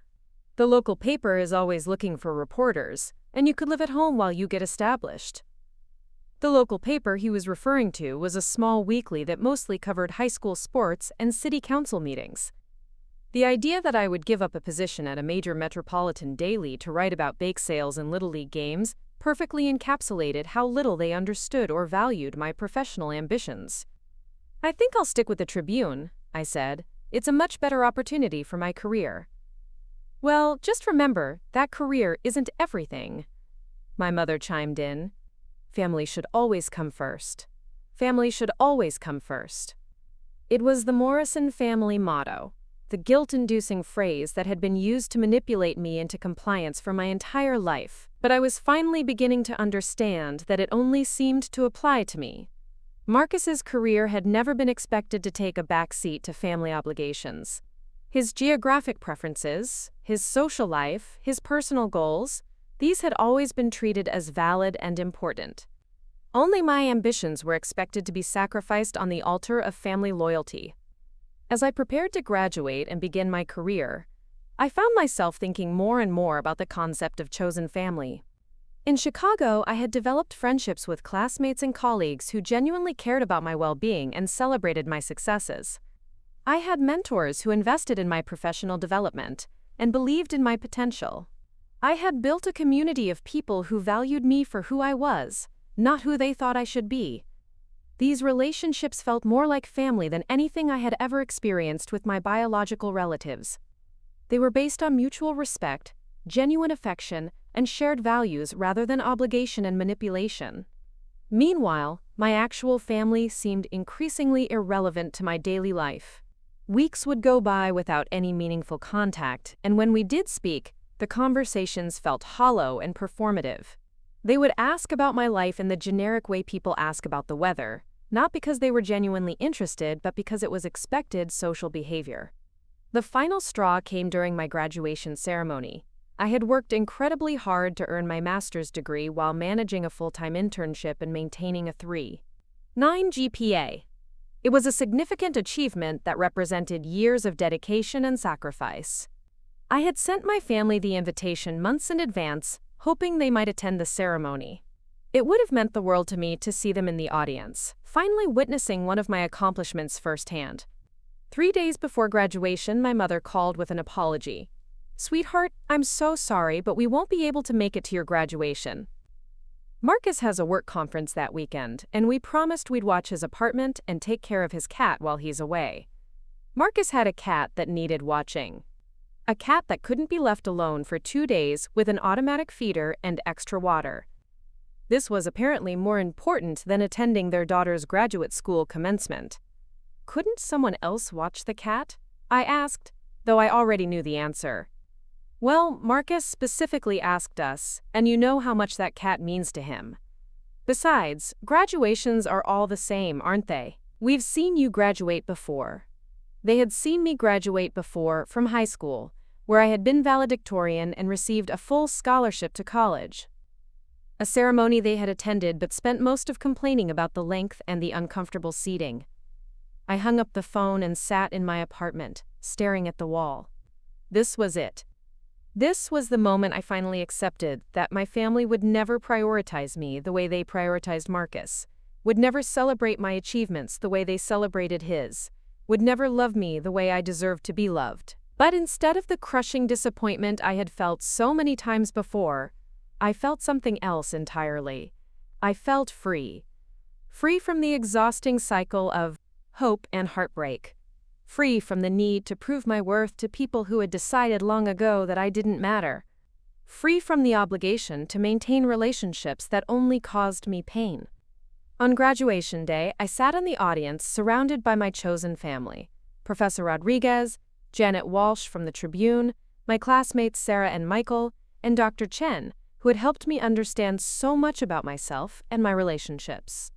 The local paper is always looking for reporters, and you could live at home while you get established." The local paper he was referring to was a small weekly that mostly covered high school sports and city council meetings. The idea that I would give up a position at a major metropolitan daily to write about bake sales and Little League games perfectly encapsulated how little they understood or valued my professional ambitions. "I think I'll stick with the Tribune," I said. "It's a much better opportunity for my career." "Well, just remember, that career isn't everything," my mother chimed in. "Family should always come first. Family should always come first." It was the Morrison family motto, the guilt-inducing phrase that had been used to manipulate me into compliance for my entire life, but I was finally beginning to understand that it only seemed to apply to me. Marcus's career had never been expected to take a back seat to family obligations. His geographic preferences, his social life, his personal goals, these had always been treated as valid and important. Only my ambitions were expected to be sacrificed on the altar of family loyalty. As I prepared to graduate and begin my career, I found myself thinking more and more about the concept of chosen family. In Chicago, I had developed friendships with classmates and colleagues who genuinely cared about my well-being and celebrated my successes. I had mentors who invested in my professional development and believed in my potential. I had built a community of people who valued me for who I was, not who they thought I should be. These relationships felt more like family than anything I had ever experienced with my biological relatives. They were based on mutual respect, genuine affection, and shared values rather than obligation and manipulation. Meanwhile, my actual family seemed increasingly irrelevant to my daily life. Weeks would go by without any meaningful contact, and when we did speak, the conversations felt hollow and performative. They would ask about my life in the generic way people ask about the weather, not because they were genuinely interested, but because it was expected social behavior. The final straw came during my graduation ceremony. I had worked incredibly hard to earn my master's degree while managing a full-time internship and maintaining a 3.9 GPA. It was a significant achievement that represented years of dedication and sacrifice. I had sent my family the invitation months in advance, hoping they might attend the ceremony. It would have meant the world to me to see them in the audience, finally witnessing one of my accomplishments firsthand. 3 days before graduation, my mother called with an apology. "Sweetheart, I'm so sorry, but we won't be able to make it to your graduation. Marcus has a work conference that weekend, and we promised we'd watch his apartment and take care of his cat while he's away." Marcus had a cat that needed watching. A cat that couldn't be left alone for 2 days with an automatic feeder and extra water. This was apparently more important than attending their daughter's graduate school commencement. "Couldn't someone else watch the cat?" I asked, though I already knew the answer. Well, Marcus specifically asked us, and you know how much that cat means to him. Besides, graduations are all the same, aren't they? We've seen you graduate before. They had seen me graduate before from high school, where I had been valedictorian and received a full scholarship to college. A ceremony they had attended but spent most of complaining about the length and the uncomfortable seating. I hung up the phone and sat in my apartment, staring at the wall. This was it. This was the moment I finally accepted that my family would never prioritize me the way they prioritized Marcus, would never celebrate my achievements the way they celebrated his, would never love me the way I deserved to be loved. But instead of the crushing disappointment I had felt so many times before, I felt something else entirely. I felt free. Free from the exhausting cycle of hope and heartbreak. Free from the need to prove my worth to people who had decided long ago that I didn't matter. Free from the obligation to maintain relationships that only caused me pain. On graduation day, I sat in the audience surrounded by my chosen family. Professor Rodriguez, Janet Walsh from the Tribune, my classmates Sarah and Michael, and Dr. Chen, who had helped me understand so much about myself and my relationships.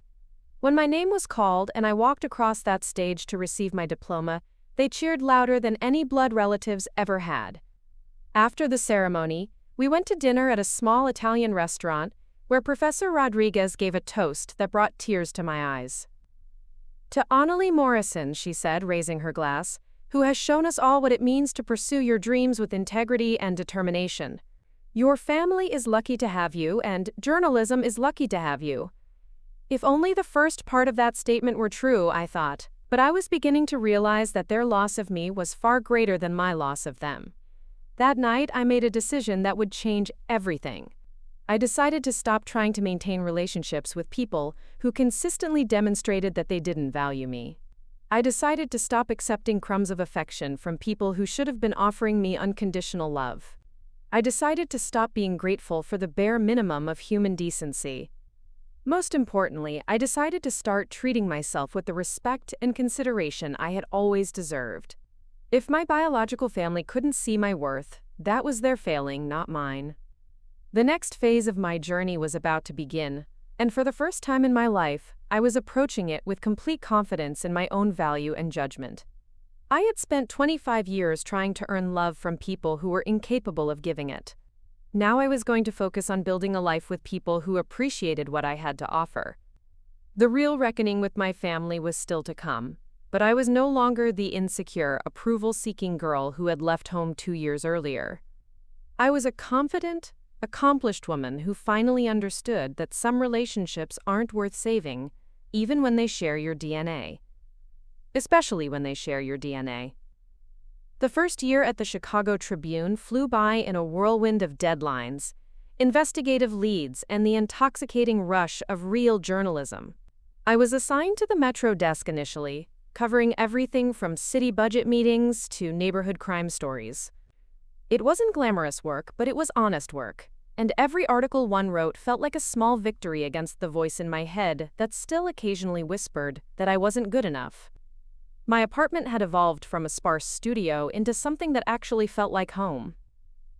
When my name was called and I walked across that stage to receive my diploma, they cheered louder than any blood relatives ever had. After the ceremony, we went to dinner at a small Italian restaurant where Professor Rodriguez gave a toast that brought tears to my eyes. To Onalee Morrison, she said, raising her glass, who has shown us all what it means to pursue your dreams with integrity and determination. Your family is lucky to have you, and journalism is lucky to have you. If only the first part of that statement were true, I thought, but I was beginning to realize that their loss of me was far greater than my loss of them. That night, I made a decision that would change everything. I decided to stop trying to maintain relationships with people who consistently demonstrated that they didn't value me. I decided to stop accepting crumbs of affection from people who should have been offering me unconditional love. I decided to stop being grateful for the bare minimum of human decency. Most importantly, I decided to start treating myself with the respect and consideration I had always deserved. If my biological family couldn't see my worth, that was their failing, not mine. The next phase of my journey was about to begin, and for the first time in my life, I was approaching it with complete confidence in my own value and judgment. I had spent 25 years trying to earn love from people who were incapable of giving it. Now I was going to focus on building a life with people who appreciated what I had to offer. The real reckoning with my family was still to come, but I was no longer the insecure, approval-seeking girl who had left home 2 years earlier. I was a confident, accomplished woman who finally understood that some relationships aren't worth saving, even when they share your DNA. Especially when they share your DNA. The first year at the Chicago Tribune flew by in a whirlwind of deadlines, investigative leads, and the intoxicating rush of real journalism. I was assigned to the Metro desk initially, covering everything from city budget meetings to neighborhood crime stories. It wasn't glamorous work, but it was honest work, and every article one wrote felt like a small victory against the voice in my head that still occasionally whispered that I wasn't good enough. My apartment had evolved from a sparse studio into something that actually felt like home.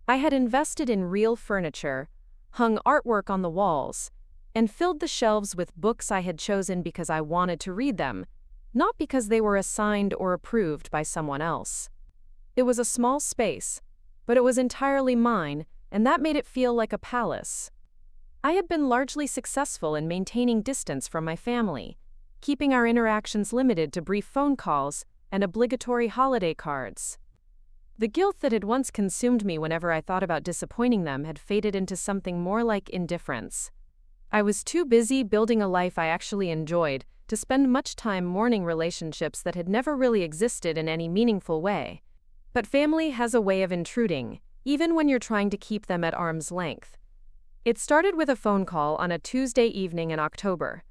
I had invested in real furniture, hung artwork on the walls, and filled the shelves with books I had chosen because I wanted to read them, not because they were assigned or approved by someone else. It was a small space, but it was entirely mine, and that made it feel like a palace. I had been largely successful in maintaining distance from my family, keeping our interactions limited to brief phone calls and obligatory holiday cards. The guilt that had once consumed me whenever I thought about disappointing them had faded into something more like indifference. I was too busy building a life I actually enjoyed to spend much time mourning relationships that had never really existed in any meaningful way. But family has a way of intruding, even when you're trying to keep them at arm's length. It started with a phone call on a Tuesday evening in October.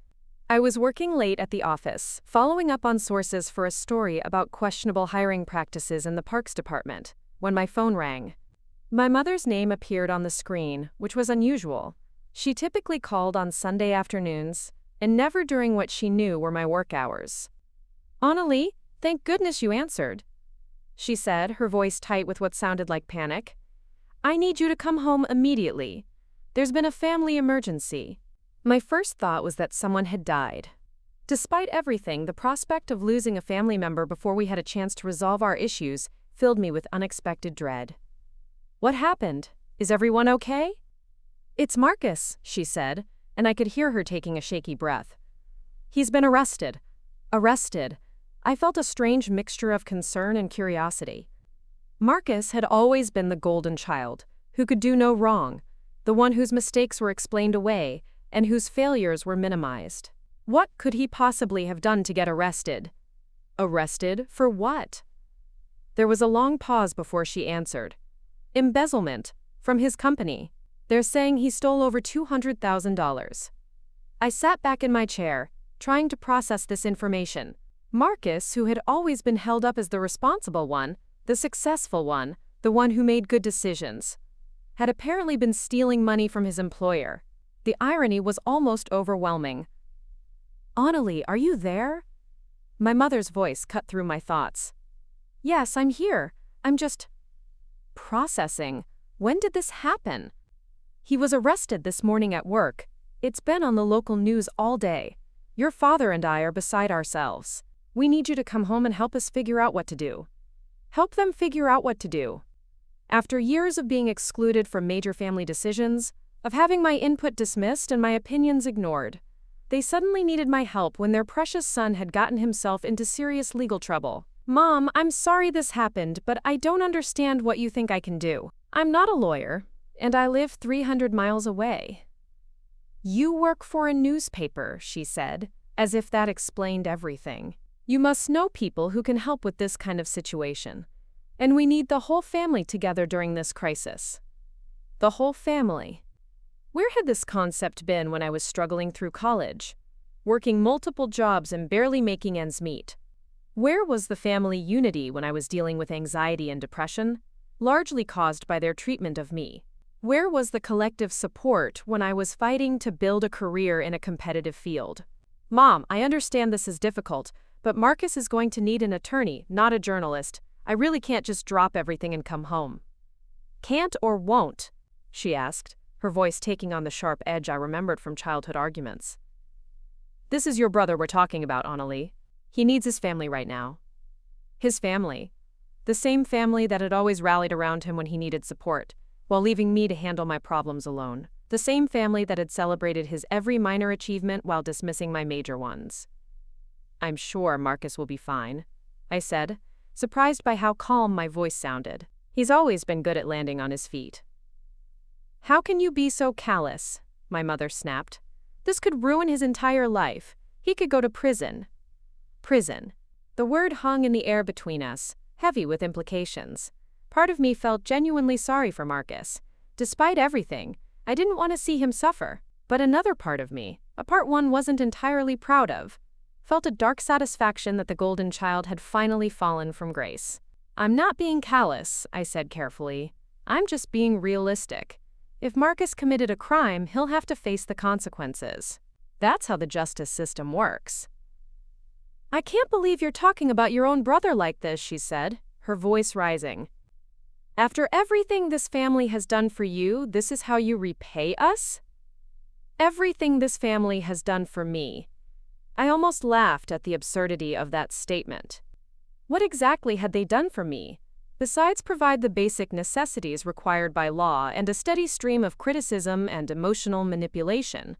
I was working late at the office, following up on sources for a story about questionable hiring practices in the Parks Department, when my phone rang. My mother's name appeared on the screen, which was unusual. She typically called on Sunday afternoons, and never during what she knew were my work hours. "Onalee, thank goodness you answered," she said, her voice tight with what sounded like panic. I need you to come home immediately. There's been a family emergency. My first thought was that someone had died. Despite everything, the prospect of losing a family member before we had a chance to resolve our issues filled me with unexpected dread. What happened? Is everyone okay? It's Marcus, she said, and I could hear her taking a shaky breath. He's been arrested. Arrested. I felt a strange mixture of concern and curiosity. Marcus had always been the golden child, who could do no wrong, the one whose mistakes were explained away and whose failures were minimized. What could he possibly have done to get arrested? Arrested for what? There was a long pause before she answered. Embezzlement, from his company. They're saying he stole over $200,000. I sat back in my chair, trying to process this information. Marcus, who had always been held up as the responsible one, the successful one, the one who made good decisions, had apparently been stealing money from his employer. The irony was almost overwhelming. Onalee, are you there? My mother's voice cut through my thoughts. Yes, I'm here. I'm just processing. When did this happen? He was arrested this morning at work. It's been on the local news all day. Your father and I are beside ourselves. We need you to come home and help us figure out what to do. Help them figure out what to do. After years of being excluded from major family decisions, of having my input dismissed and my opinions ignored, they suddenly needed my help when their precious son had gotten himself into serious legal trouble. Mom, I'm sorry this happened, but I don't understand what you think I can do. I'm not a lawyer, and I live 300 miles away. You work for a newspaper, she said, as if that explained everything. You must know people who can help with this kind of situation. And we need the whole family together during this crisis. The whole family. Where had this concept been when I was struggling through college, working multiple jobs and barely making ends meet? Where was the family unity when I was dealing with anxiety and depression, largely caused by their treatment of me? Where was the collective support when I was fighting to build a career in a competitive field? Mom, I understand this is difficult, but Marcus is going to need an attorney, not a journalist. I really can't just drop everything and come home. Can't or won't? She asked, her voice taking on the sharp edge I remembered from childhood arguments. This is your brother we're talking about, Onalee. He needs his family right now. His family. The same family that had always rallied around him when he needed support, while leaving me to handle my problems alone. The same family that had celebrated his every minor achievement while dismissing my major ones. I'm sure Marcus will be fine, I said, surprised by how calm my voice sounded. He's always been good at landing on his feet. How can you be so callous? My mother snapped. This could ruin his entire life. He could go to prison. Prison. The word hung in the air between us, heavy with implications. Part of me felt genuinely sorry for Marcus. Despite everything, I didn't want to see him suffer. But another part of me, a part one wasn't entirely proud of, felt a dark satisfaction that the golden child had finally fallen from grace. I'm not being callous, I said carefully. I'm just being realistic. If Marcus committed a crime, he'll have to face the consequences. That's how the justice system works. I can't believe you're talking about your own brother like this, she said, her voice rising. After everything this family has done for you, this is how you repay us? Everything this family has done for me. I almost laughed at the absurdity of that statement. What exactly had they done for me, besides provide the basic necessities required by law and a steady stream of criticism and emotional manipulation?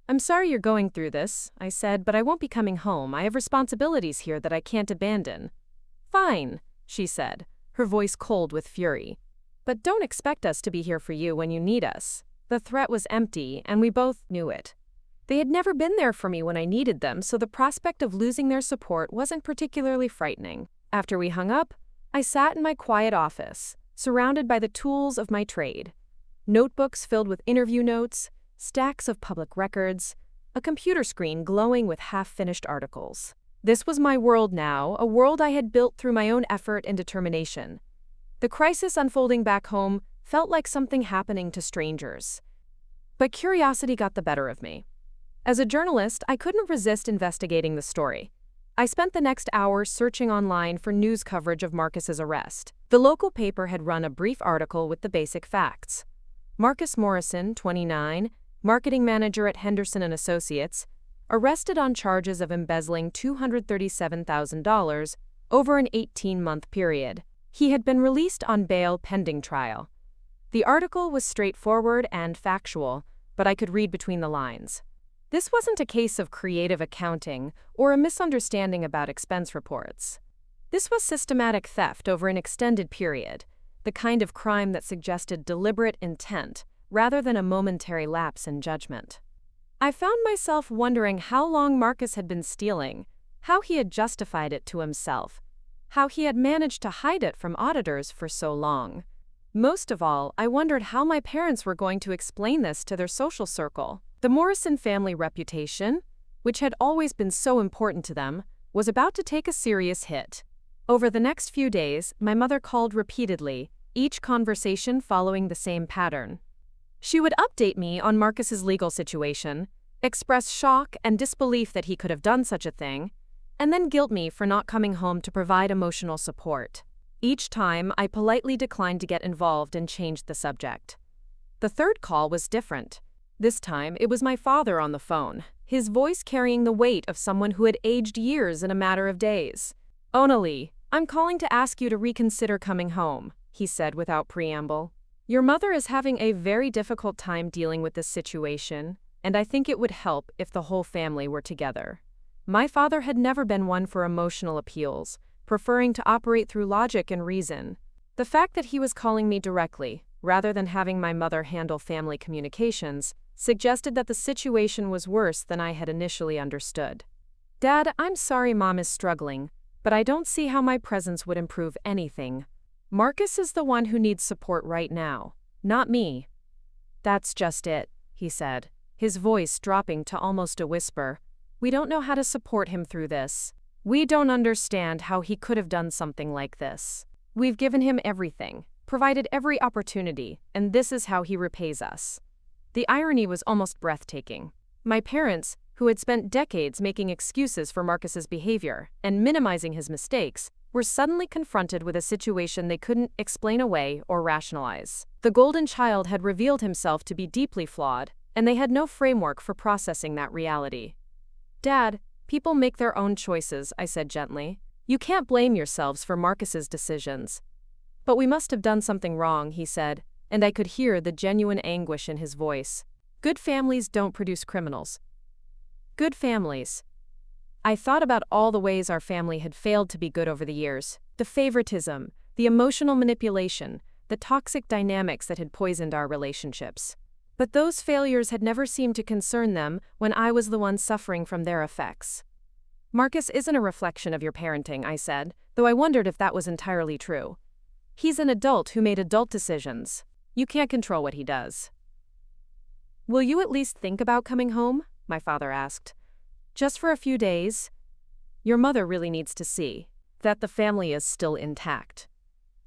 I'm sorry you're going through this, I said, but I won't be coming home. I have responsibilities here that I can't abandon. Fine, she said, her voice cold with fury. But don't expect us to be here for you when you need us. The threat was empty, and we both knew it. They had never been there for me when I needed them, so the prospect of losing their support wasn't particularly frightening. After we hung up, I sat in my quiet office, surrounded by the tools of my trade. Notebooks filled with interview notes, stacks of public records, a computer screen glowing with half-finished articles. This was my world now, a world I had built through my own effort and determination. The crisis unfolding back home felt like something happening to strangers. But curiosity got the better of me. As a journalist, I couldn't resist investigating the story. I spent the next hour searching online for news coverage of Marcus's arrest. The local paper had run a brief article with the basic facts. Marcus Morrison, 29, marketing manager at Henderson & Associates, arrested on charges of embezzling $237,000 over an 18-month period. He had been released on bail pending trial. The article was straightforward and factual, but I could read between the lines. This wasn't a case of creative accounting or a misunderstanding about expense reports. This was systematic theft over an extended period, the kind of crime that suggested deliberate intent rather than a momentary lapse in judgment. I found myself wondering how long Marcus had been stealing, how he had justified it to himself, how he had managed to hide it from auditors for so long. Most of all, I wondered how my parents were going to explain this to their social circle. The Morrison family reputation, which had always been so important to them, was about to take a serious hit. Over the next few days, my mother called repeatedly, each conversation following the same pattern. She would update me on Marcus's legal situation, express shock and disbelief that he could have done such a thing, and then guilt me for not coming home to provide emotional support. Each time, I politely declined to get involved and changed the subject. The third call was different. This time, it was my father on the phone, his voice carrying the weight of someone who had aged years in a matter of days. "Onalee, I'm calling to ask you to reconsider coming home," he said without preamble. "Your mother is having a very difficult time dealing with this situation, and I think it would help if the whole family were together." My father had never been one for emotional appeals, preferring to operate through logic and reason. The fact that he was calling me directly, rather than having my mother handle family communications, suggested that the situation was worse than I had initially understood. "Dad, I'm sorry Mom is struggling, but I don't see how my presence would improve anything. Marcus is the one who needs support right now, not me." "That's just it," he said, his voice dropping to almost a whisper. "We don't know how to support him through this. We don't understand how he could have done something like this. We've given him everything, provided every opportunity, and this is how he repays us." The irony was almost breathtaking. My parents, who had spent decades making excuses for Marcus's behavior and minimizing his mistakes, were suddenly confronted with a situation they couldn't explain away or rationalize. The golden child had revealed himself to be deeply flawed, and they had no framework for processing that reality. "Dad, people make their own choices," I said gently. "You can't blame yourselves for Marcus's decisions." "But we must have done something wrong," he said, and I could hear the genuine anguish in his voice. "Good families don't produce criminals. Good families." I thought about all the ways our family had failed to be good over the years, the favoritism, the emotional manipulation, the toxic dynamics that had poisoned our relationships. But those failures had never seemed to concern them when I was the one suffering from their effects. "Marcus isn't a reflection of your parenting," I said, though I wondered if that was entirely true. "He's an adult who made adult decisions. You can't control what he does." "Will you at least think about coming home?" my father asked. "Just for a few days? Your mother really needs to see that the family is still intact."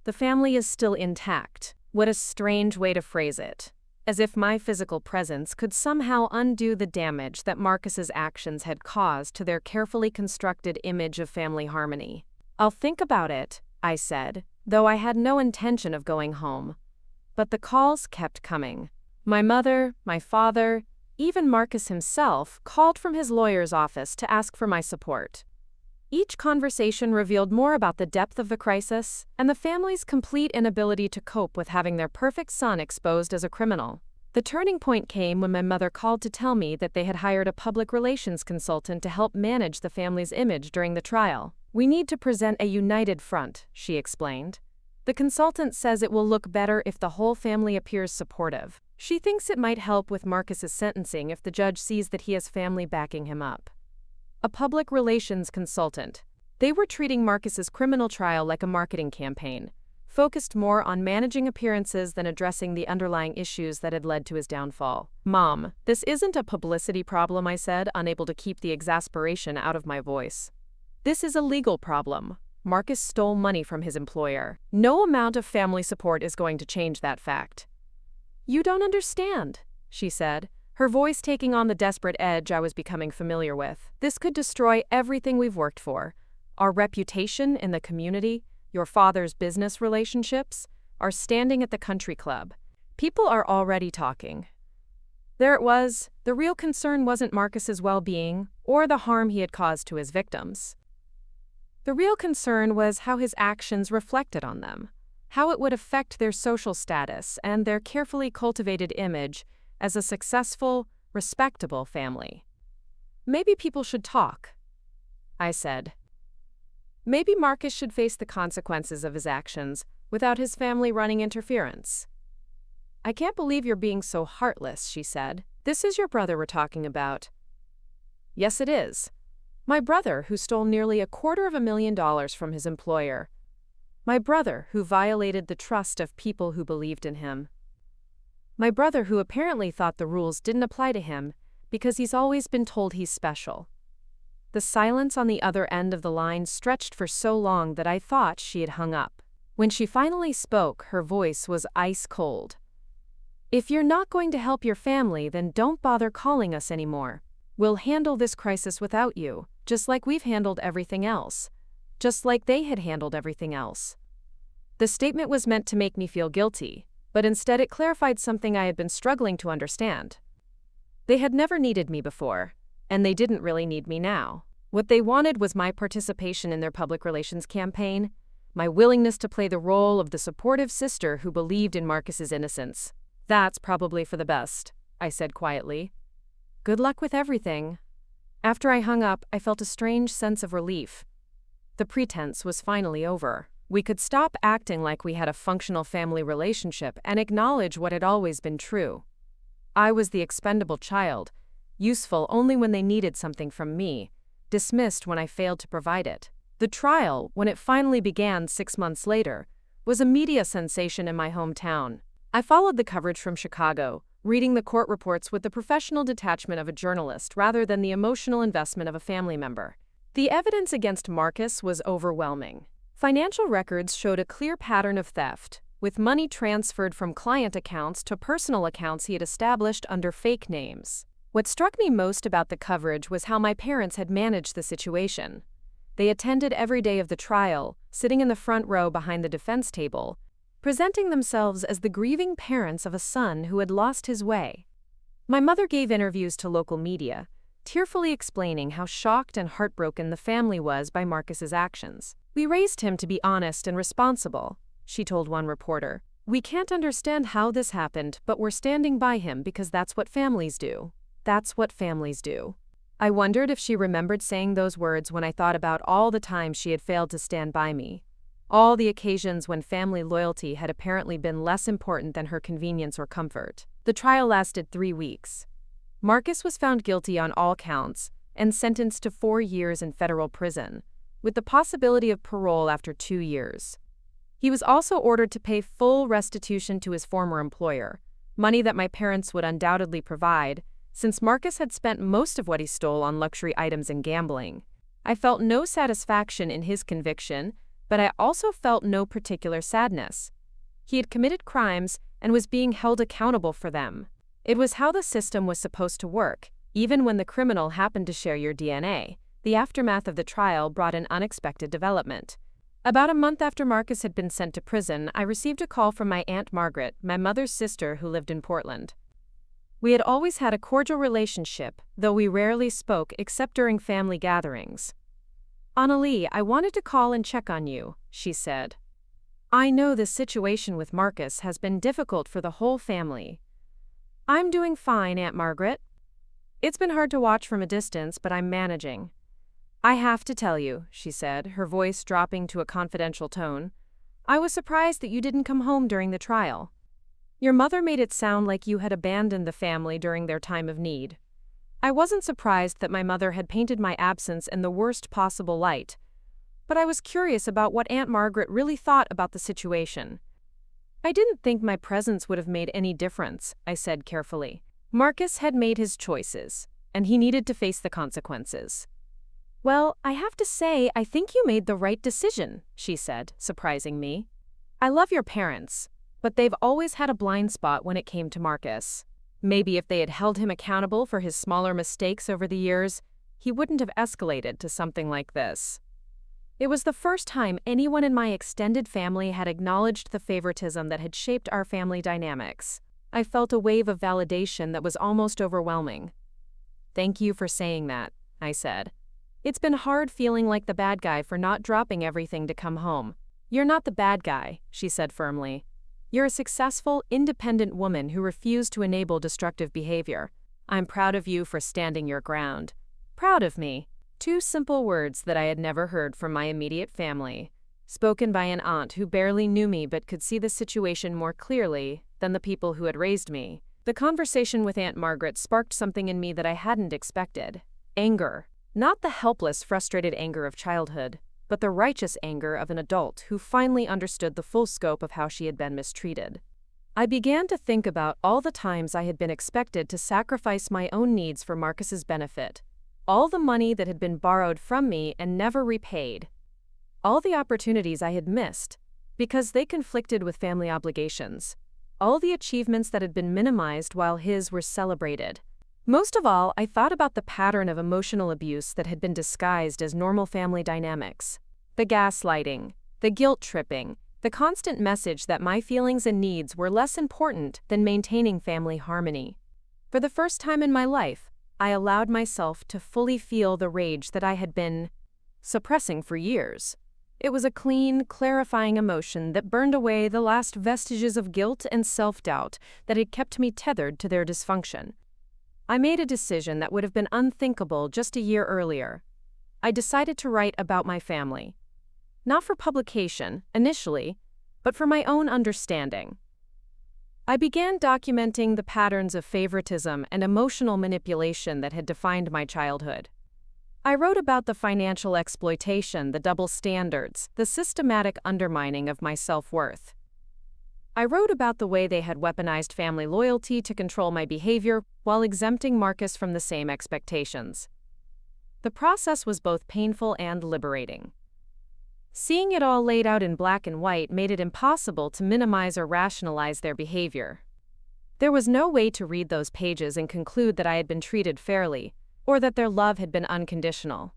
The family is still intact. What a strange way to phrase it. As if my physical presence could somehow undo the damage that Marcus's actions had caused to their carefully constructed image of family harmony. "I'll think about it," I said, though I had no intention of going home. But the calls kept coming. My mother, my father, even Marcus himself called from his lawyer's office to ask for my support. Each conversation revealed more about the depth of the crisis and the family's complete inability to cope with having their perfect son exposed as a criminal. The turning point came when my mother called to tell me that they had hired a public relations consultant to help manage the family's image during the trial. "We need to present a united front," she explained. "The consultant says it will look better if the whole family appears supportive. She thinks it might help with Marcus's sentencing if the judge sees that he has family backing him up." A public relations consultant. They were treating Marcus's criminal trial like a marketing campaign, focused more on managing appearances than addressing the underlying issues that had led to his downfall. "Mom, this isn't a publicity problem," I said, unable to keep the exasperation out of my voice. "This is a legal problem. Marcus stole money from his employer. No amount of family support is going to change that fact." "You don't understand," she said, her voice taking on the desperate edge I was becoming familiar with. "This could destroy everything we've worked for. Our reputation in the community, your father's business relationships, our standing at the country club. People are already talking." There it was. The real concern wasn't Marcus's well-being or the harm he had caused to his victims. The real concern was how his actions reflected on them, how it would affect their social status and their carefully cultivated image as a successful, respectable family. "Maybe people should talk," I said. "Maybe Marcus should face the consequences of his actions without his family running interference." "I can't believe you're being so heartless," she said. "This is your brother we're talking about." "Yes, it is. My brother who stole nearly $250,000 from his employer. My brother who violated the trust of people who believed in him. My brother who apparently thought the rules didn't apply to him because he's always been told he's special." The silence on the other end of the line stretched for so long that I thought she had hung up. When she finally spoke, her voice was ice cold. "If you're not going to help your family, then don't bother calling us anymore. We'll handle this crisis without you, just like we've handled everything else. Just like they had handled everything else." The statement was meant to make me feel guilty, but instead it clarified something I had been struggling to understand. They had never needed me before, and they didn't really need me now. What they wanted was my participation in their public relations campaign, my willingness to play the role of the supportive sister who believed in Marcus's innocence. "That's probably for the best," I said quietly. "Good luck with everything." After I hung up, I felt a strange sense of relief. The pretense was finally over. We could stop acting like we had a functional family relationship and acknowledge what had always been true. I was the expendable child, useful only when they needed something from me, dismissed when I failed to provide it. The trial, when it finally began 6 months later, was a media sensation in my hometown. I followed the coverage from Chicago, reading the court reports with the professional detachment of a journalist rather than the emotional investment of a family member. The evidence against Marcus was overwhelming. Financial records showed a clear pattern of theft, with money transferred from client accounts to personal accounts he had established under fake names. What struck me most about the coverage was how my parents had managed the situation. They attended every day of the trial, sitting in the front row behind the defense table, presenting themselves as the grieving parents of a son who had lost his way. My mother gave interviews to local media, tearfully explaining how shocked and heartbroken the family was by Marcus's actions. "We raised him to be honest and responsible," she told one reporter. "We can't understand how this happened, but we're standing by him because that's what families do. That's what families do." I wondered if she remembered saying those words when I thought about all the times she had failed to stand by me. All the occasions when family loyalty had apparently been less important than her convenience or comfort. The trial lasted 3 weeks. Marcus was found guilty on all counts and sentenced to 4 years in federal prison, with the possibility of parole after 2 years. He was also ordered to pay full restitution to his former employer, money that my parents would undoubtedly provide, since Marcus had spent most of what he stole on luxury items and gambling. I felt no satisfaction in his conviction, but I also felt no particular sadness. He had committed crimes and was being held accountable for them. It was how the system was supposed to work, even when the criminal happened to share your DNA. The aftermath of the trial brought an unexpected development. About a month after Marcus had been sent to prison, I received a call from my Aunt Margaret, my mother's sister who lived in Portland. We had always had a cordial relationship, though we rarely spoke except during family gatherings. "Onalee, I wanted to call and check on you," she said. "I know this situation with Marcus has been difficult for the whole family." "I'm doing fine, Aunt Margaret. It's been hard to watch from a distance, but I'm managing. I have to tell you," she said, her voice dropping to a confidential tone, "I was surprised that you didn't come home during the trial. Your mother made it sound like you had abandoned the family during their time of need. I wasn't surprised that my mother had painted my absence in the worst possible light, but I was curious about what Aunt Margaret really thought about the situation." "I didn't think my presence would have made any difference," I said carefully. "Marcus had made his choices, and he needed to face the consequences." "Well, I have to say, I think you made the right decision," she said, surprising me. "I love your parents, but they've always had a blind spot when it came to Marcus. Maybe if they had held him accountable for his smaller mistakes over the years, he wouldn't have escalated to something like this. It was the first time anyone in my extended family had acknowledged the favoritism that had shaped our family dynamics. I felt a wave of validation that was almost overwhelming. "Thank you for saying that," I said. "It's been hard feeling like the bad guy for not dropping everything to come home." "You're not the bad guy," she said firmly. "You're a successful, independent woman who refused to enable destructive behavior. I'm proud of you for standing your ground." Proud of me. Two simple words that I had never heard from my immediate family, spoken by an aunt who barely knew me but could see the situation more clearly than the people who had raised me. The conversation with Aunt Margaret sparked something in me that I hadn't expected. Anger. Not the helpless, frustrated anger of childhood, but the righteous anger of an adult who finally understood the full scope of how she had been mistreated. I began to think about all the times I had been expected to sacrifice my own needs for Marcus's benefit. All the money that had been borrowed from me and never repaid. All the opportunities I had missed because they conflicted with family obligations. All the achievements that had been minimized while his were celebrated. Most of all, I thought about the pattern of emotional abuse that had been disguised as normal family dynamics. The gaslighting, the guilt tripping, the constant message that my feelings and needs were less important than maintaining family harmony. For the first time in my life, I allowed myself to fully feel the rage that I had been suppressing for years. It was a clean, clarifying emotion that burned away the last vestiges of guilt and self-doubt that had kept me tethered to their dysfunction. I made a decision that would have been unthinkable just a year earlier. I decided to write about my family. Not for publication, initially, but for my own understanding. I began documenting the patterns of favoritism and emotional manipulation that had defined my childhood. I wrote about the financial exploitation, the double standards, the systematic undermining of my self-worth. I wrote about the way they had weaponized family loyalty to control my behavior while exempting Marcus from the same expectations. The process was both painful and liberating. Seeing it all laid out in black and white made it impossible to minimize or rationalize their behavior. There was no way to read those pages and conclude that I had been treated fairly, or that their love had been unconditional.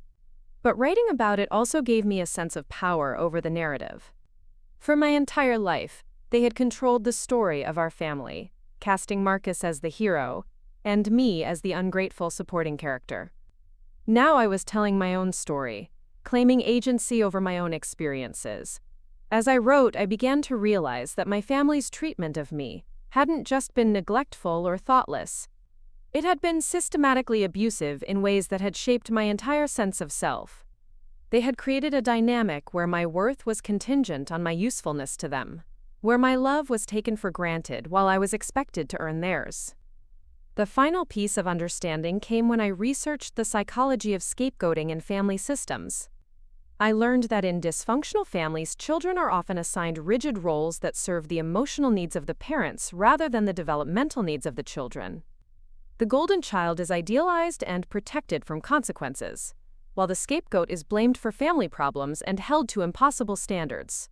But writing about it also gave me a sense of power over the narrative. For my entire life, they had controlled the story of our family, casting Marcus as the hero, and me as the ungrateful supporting character. Now I was telling my own story, claiming agency over my own experiences. As I wrote, I began to realize that my family's treatment of me hadn't just been neglectful or thoughtless. It had been systematically abusive in ways that had shaped my entire sense of self. They had created a dynamic where my worth was contingent on my usefulness to them, where my love was taken for granted while I was expected to earn theirs. The final piece of understanding came when I researched the psychology of scapegoating in family systems. I learned that in dysfunctional families, children are often assigned rigid roles that serve the emotional needs of the parents rather than the developmental needs of the children. The golden child is idealized and protected from consequences, while the scapegoat is blamed for family problems and held to impossible standards.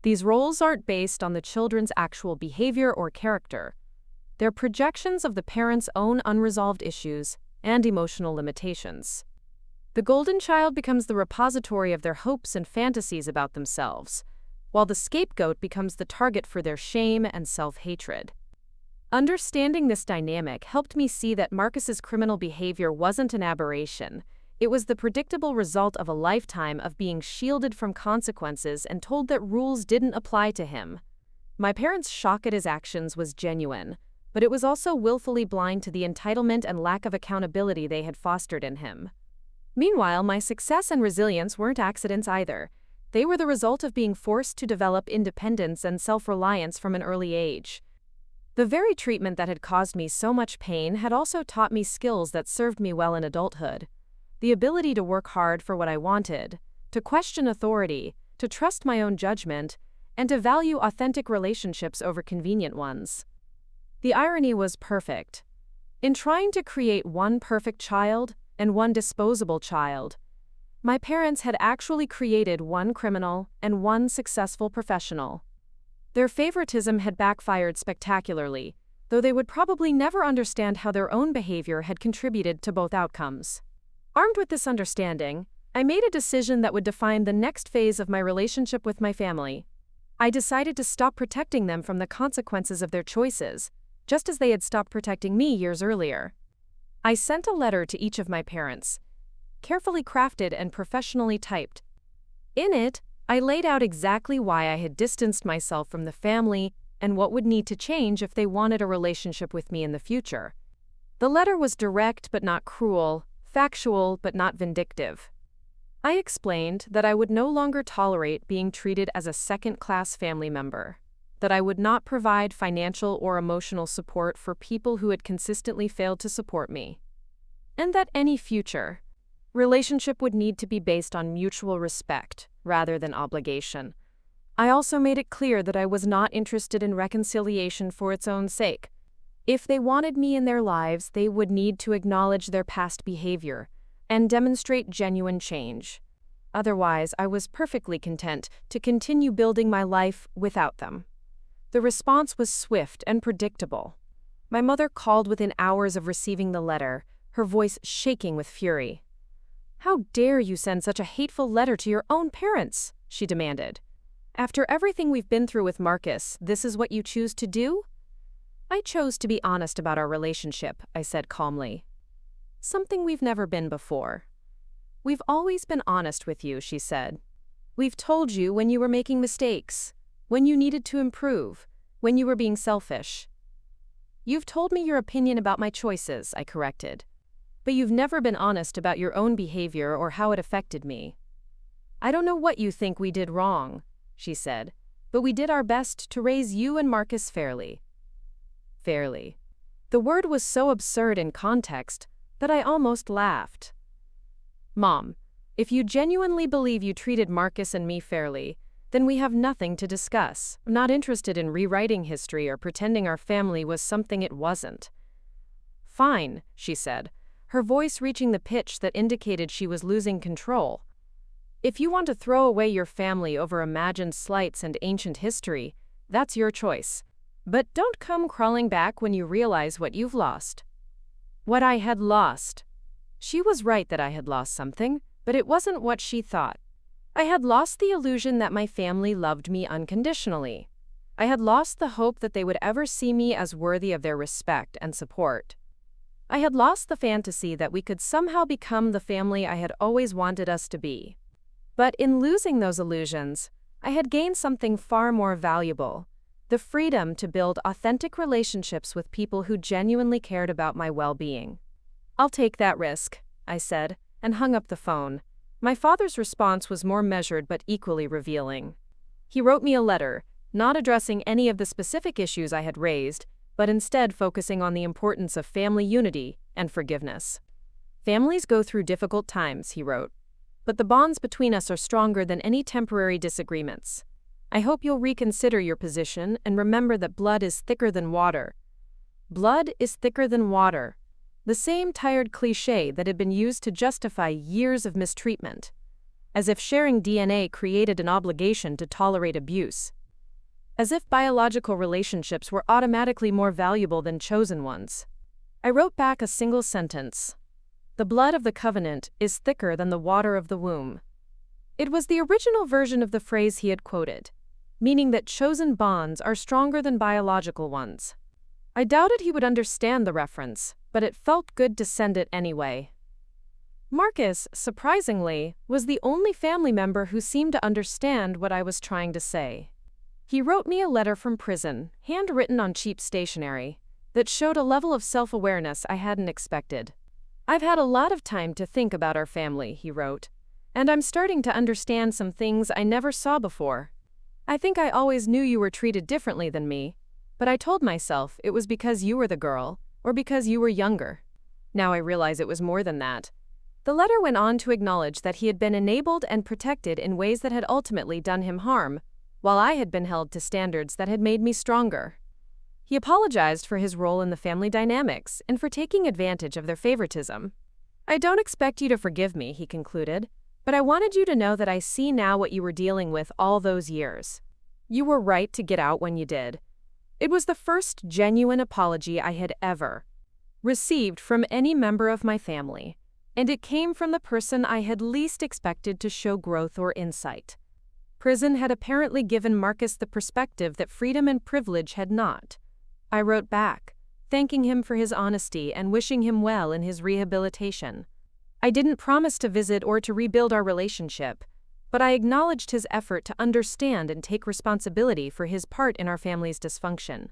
These roles aren't based on the children's actual behavior or character. They're projections of the parents' own unresolved issues and emotional limitations. The golden child becomes the repository of their hopes and fantasies about themselves, while the scapegoat becomes the target for their shame and self-hatred. Understanding this dynamic helped me see that Marcus's criminal behavior wasn't an aberration. It was the predictable result of a lifetime of being shielded from consequences and told that rules didn't apply to him. My parents' shock at his actions was genuine, but it was also willfully blind to the entitlement and lack of accountability they had fostered in him. Meanwhile, my success and resilience weren't accidents either. They were the result of being forced to develop independence and self-reliance from an early age. The very treatment that had caused me so much pain had also taught me skills that served me well in adulthood. The ability to work hard for what I wanted, to question authority, to trust my own judgment, and to value authentic relationships over convenient ones. The irony was perfect. In trying to create one perfect child and one disposable child, my parents had actually created one criminal and one successful professional. Their favoritism had backfired spectacularly, though they would probably never understand how their own behavior had contributed to both outcomes. Armed with this understanding, I made a decision that would define the next phase of my relationship with my family. I decided to stop protecting them from the consequences of their choices, just as they had stopped protecting me years earlier. I sent a letter to each of my parents, carefully crafted and professionally typed. In it, I laid out exactly why I had distanced myself from the family and what would need to change if they wanted a relationship with me in the future. The letter was direct but not cruel, factual but not vindictive. I explained that I would no longer tolerate being treated as a second-class family member, that I would not provide financial or emotional support for people who had consistently failed to support me, and that any future relationship would need to be based on mutual respect rather than obligation. I also made it clear that I was not interested in reconciliation for its own sake. If they wanted me in their lives, they would need to acknowledge their past behavior and demonstrate genuine change. Otherwise, I was perfectly content to continue building my life without them. The response was swift and predictable. My mother called within hours of receiving the letter, her voice shaking with fury. "How dare you send such a hateful letter to your own parents?" she demanded. "After everything we've been through with Marcus, this is what you choose to do?" "I chose to be honest about our relationship," I said calmly. "Something we've never been before." "We've always been honest with you," she said. "We've told you when you were making mistakes, when you needed to improve, when you were being selfish." "You've told me your opinion about my choices," I corrected. "But you've never been honest about your own behavior or how it affected me." "I don't know what you think we did wrong," she said, "but we did our best to raise you and Marcus fairly." Fairly. The word was so absurd in context that I almost laughed. "Mom, if you genuinely believe you treated Marcus and me fairly, then we have nothing to discuss. I'm not interested in rewriting history or pretending our family was something it wasn't." "Fine," she said, her voice reaching the pitch that indicated she was losing control. "If you want to throw away your family over imagined slights and ancient history, that's your choice. But don't come crawling back when you realize what you've lost." What I had lost. She was right that I had lost something, but it wasn't what she thought. I had lost the illusion that my family loved me unconditionally. I had lost the hope that they would ever see me as worthy of their respect and support. I had lost the fantasy that we could somehow become the family I had always wanted us to be. But in losing those illusions, I had gained something far more valuable: the freedom to build authentic relationships with people who genuinely cared about my well-being. "I'll take that risk," I said, and hung up the phone. My father's response was more measured but equally revealing. He wrote me a letter, not addressing any of the specific issues I had raised, but instead focusing on the importance of family unity and forgiveness. "Families go through difficult times," he wrote, "but the bonds between us are stronger than any temporary disagreements. I hope you'll reconsider your position and remember that blood is thicker than water." Blood is thicker than water. The same tired cliché that had been used to justify years of mistreatment. As if sharing DNA created an obligation to tolerate abuse. As if biological relationships were automatically more valuable than chosen ones. I wrote back a single sentence. "The blood of the covenant is thicker than the water of the womb." It was the original version of the phrase he had quoted, meaning that chosen bonds are stronger than biological ones. I doubted he would understand the reference, but it felt good to send it anyway. Marcus, surprisingly, was the only family member who seemed to understand what I was trying to say. He wrote me a letter from prison, handwritten on cheap stationery, that showed a level of self-awareness I hadn't expected. "I've had a lot of time to think about our family," he wrote, "and I'm starting to understand some things I never saw before. I think I always knew you were treated differently than me, but I told myself it was because you were the girl, or because you were younger. Now I realize it was more than that." The letter went on to acknowledge that he had been enabled and protected in ways that had ultimately done him harm, while I had been held to standards that had made me stronger. He apologized for his role in the family dynamics and for taking advantage of their favoritism. "I don't expect you to forgive me," he concluded, "but I wanted you to know that I see now what you were dealing with all those years. You were right to get out when you did. It was the first genuine apology I had ever received from any member of my family, and it came from the person I had least expected to show growth or insight. Prison had apparently given Marcus the perspective that freedom and privilege had not. I wrote back, thanking him for his honesty and wishing him well in his rehabilitation. I didn't promise to visit or to rebuild our relationship, but I acknowledged his effort to understand and take responsibility for his part in our family's dysfunction.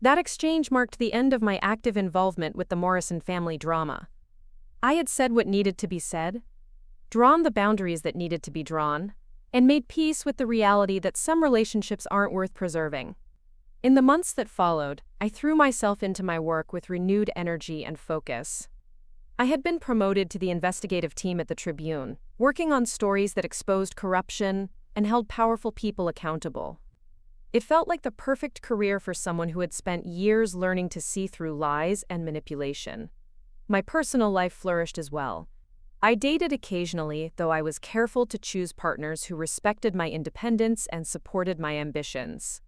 That exchange marked the end of my active involvement with the Morrison family drama. I had said what needed to be said, drawn the boundaries that needed to be drawn, and made peace with the reality that some relationships aren't worth preserving. In the months that followed, I threw myself into my work with renewed energy and focus. I had been promoted to the investigative team at the Tribune, working on stories that exposed corruption and held powerful people accountable. It felt like the perfect career for someone who had spent years learning to see through lies and manipulation. My personal life flourished as well. I dated occasionally, though I was careful to choose partners who respected my independence and supported my ambitions.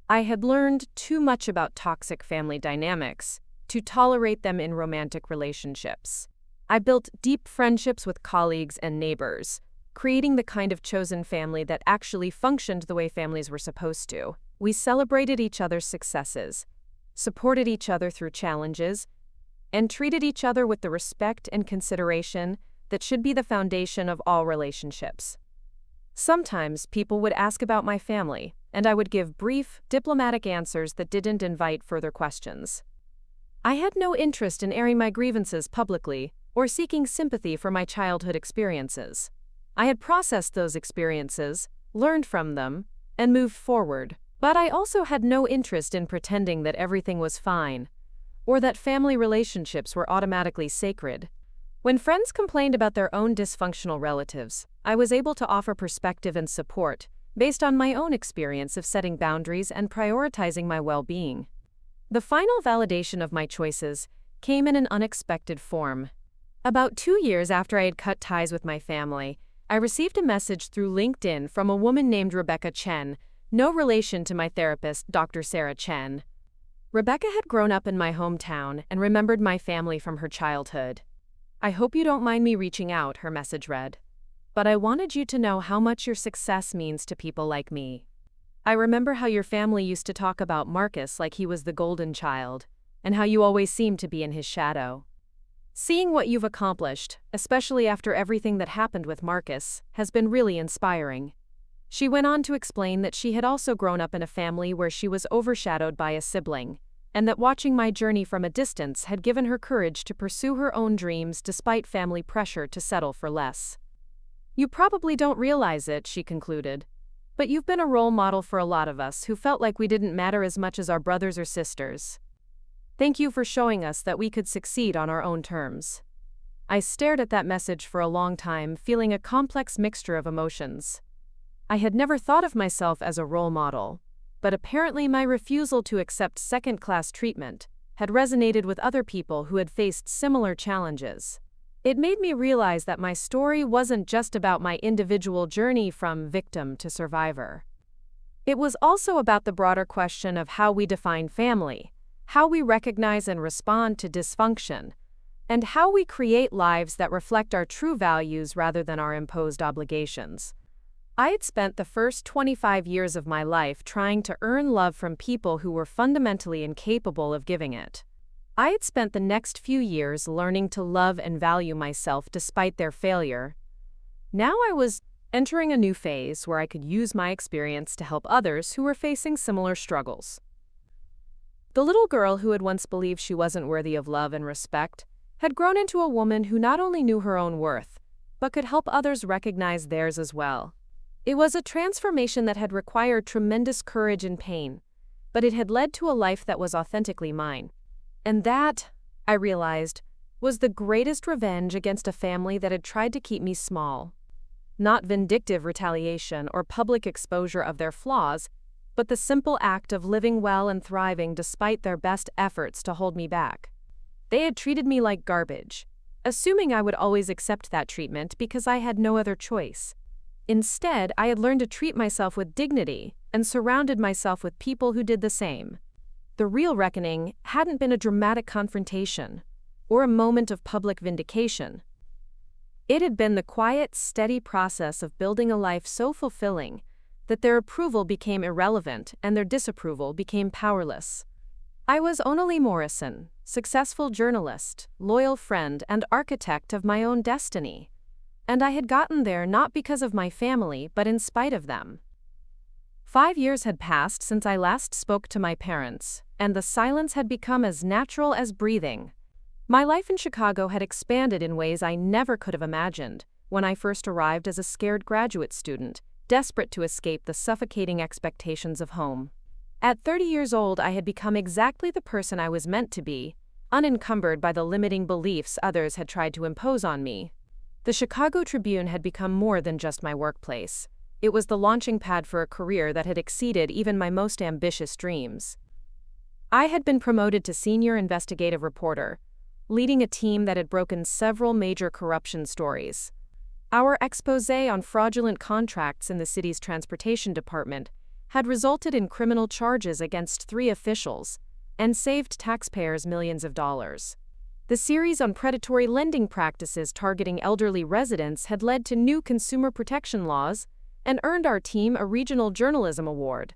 I had learned too much about toxic family dynamics to tolerate them in romantic relationships. I built deep friendships with colleagues and neighbors, creating the kind of chosen family that actually functioned the way families were supposed to. We celebrated each other's successes, supported each other through challenges, and treated each other with the respect and consideration that should be the foundation of all relationships. Sometimes people would ask about my family, and I would give brief, diplomatic answers that didn't invite further questions. I had no interest in airing my grievances publicly or seeking sympathy for my childhood experiences. I had processed those experiences, learned from them, and moved forward. But I also had no interest in pretending that everything was fine, or that family relationships were automatically sacred. When friends complained about their own dysfunctional relatives, I was able to offer perspective and support based on my own experience of setting boundaries and prioritizing my well-being. The final validation of my choices came in an unexpected form. About 2 years after I had cut ties with my family, I received a message through LinkedIn from a woman named Rebecca Chen, no relation to my therapist, Dr. Sarah Chen. Rebecca had grown up in my hometown and remembered my family from her childhood. "I hope you don't mind me reaching out," her message read, "but I wanted you to know how much your success means to people like me. I remember how your family used to talk about Marcus like he was the golden child, and how you always seemed to be in his shadow. Seeing what you've accomplished, especially after everything that happened with Marcus, has been really inspiring." She went on to explain that she had also grown up in a family where she was overshadowed by a sibling, and that watching my journey from a distance had given her courage to pursue her own dreams despite family pressure to settle for less. "You probably don't realize it," she concluded, "but you've been a role model for a lot of us who felt like we didn't matter as much as our brothers or sisters. Thank you for showing us that we could succeed on our own terms." I stared at that message for a long time, feeling a complex mixture of emotions. I had never thought of myself as a role model, but apparently my refusal to accept second-class treatment had resonated with other people who had faced similar challenges. It made me realize that my story wasn't just about my individual journey from victim to survivor. It was also about the broader question of how we define family, how we recognize and respond to dysfunction, and how we create lives that reflect our true values rather than our imposed obligations. I had spent the first 25 years of my life trying to earn love from people who were fundamentally incapable of giving it. I had spent the next few years learning to love and value myself despite their failure. Now I was entering a new phase where I could use my experience to help others who were facing similar struggles. The little girl who had once believed she wasn't worthy of love and respect had grown into a woman who not only knew her own worth, but could help others recognize theirs as well. It was a transformation that had required tremendous courage and pain, but it had led to a life that was authentically mine. And that, I realized, was the greatest revenge against a family that had tried to keep me small. Not vindictive retaliation or public exposure of their flaws, but the simple act of living well and thriving despite their best efforts to hold me back. They had treated me like garbage, assuming I would always accept that treatment because I had no other choice. Instead, I had learned to treat myself with dignity and surrounded myself with people who did the same. The real reckoning hadn't been a dramatic confrontation or a moment of public vindication. It had been the quiet, steady process of building a life so fulfilling that their approval became irrelevant and their disapproval became powerless. I was Onalee Morrison, successful journalist, loyal friend, and architect of my own destiny. And I had gotten there not because of my family, but in spite of them. 5 years had passed since I last spoke to my parents, and the silence had become as natural as breathing. My life in Chicago had expanded in ways I never could have imagined when I first arrived as a scared graduate student, desperate to escape the suffocating expectations of home. At 30 years old, I had become exactly the person I was meant to be, unencumbered by the limiting beliefs others had tried to impose on me. The Chicago Tribune had become more than just my workplace. It was the launching pad for a career that had exceeded even my most ambitious dreams. I had been promoted to senior investigative reporter, leading a team that had broken several major corruption stories. Our exposé on fraudulent contracts in the city's transportation department had resulted in criminal charges against 3 officials and saved taxpayers millions of dollars. The series on predatory lending practices targeting elderly residents had led to new consumer protection laws and earned our team a regional journalism award.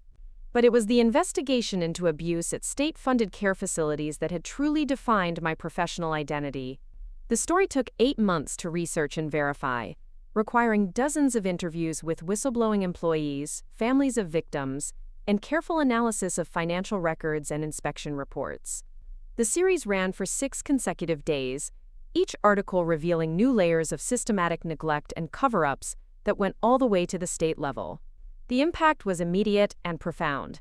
But it was the investigation into abuse at state-funded care facilities that had truly defined my professional identity. The story took 8 months to research and verify, requiring dozens of interviews with whistleblowing employees, families of victims, and careful analysis of financial records and inspection reports. The series ran for 6 consecutive days, each article revealing new layers of systematic neglect and cover-ups that went all the way to the state level. The impact was immediate and profound.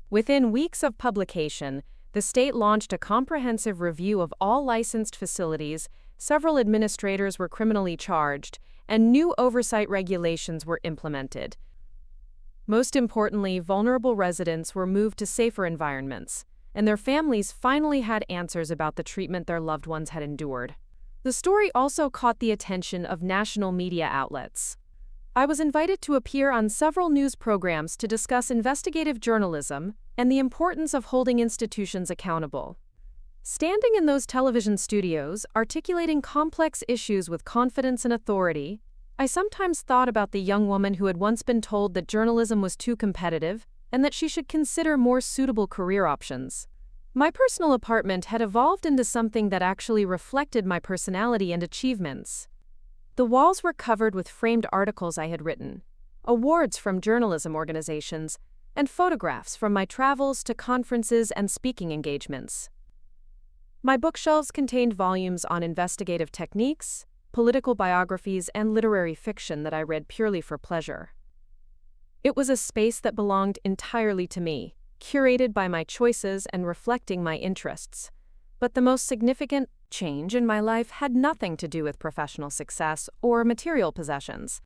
Within weeks of publication, the state launched a comprehensive review of all licensed facilities, several administrators were criminally charged, and new oversight regulations were implemented. Most importantly, vulnerable residents were moved to safer environments, and their families finally had answers about the treatment their loved ones had endured. The story also caught the attention of national media outlets. I was invited to appear on several news programs to discuss investigative journalism and the importance of holding institutions accountable. Standing in those television studios, articulating complex issues with confidence and authority, I sometimes thought about the young woman who had once been told that journalism was too competitive and that she should consider more suitable career options. My personal apartment had evolved into something that actually reflected my personality and achievements. The walls were covered with framed articles I had written, awards from journalism organizations, and photographs from my travels to conferences and speaking engagements. My bookshelves contained volumes on investigative techniques, political biographies, and literary fiction that I read purely for pleasure. It was a space that belonged entirely to me, curated by my choices and reflecting my interests. But the most significant change in my life had nothing to do with professional success or material possessions.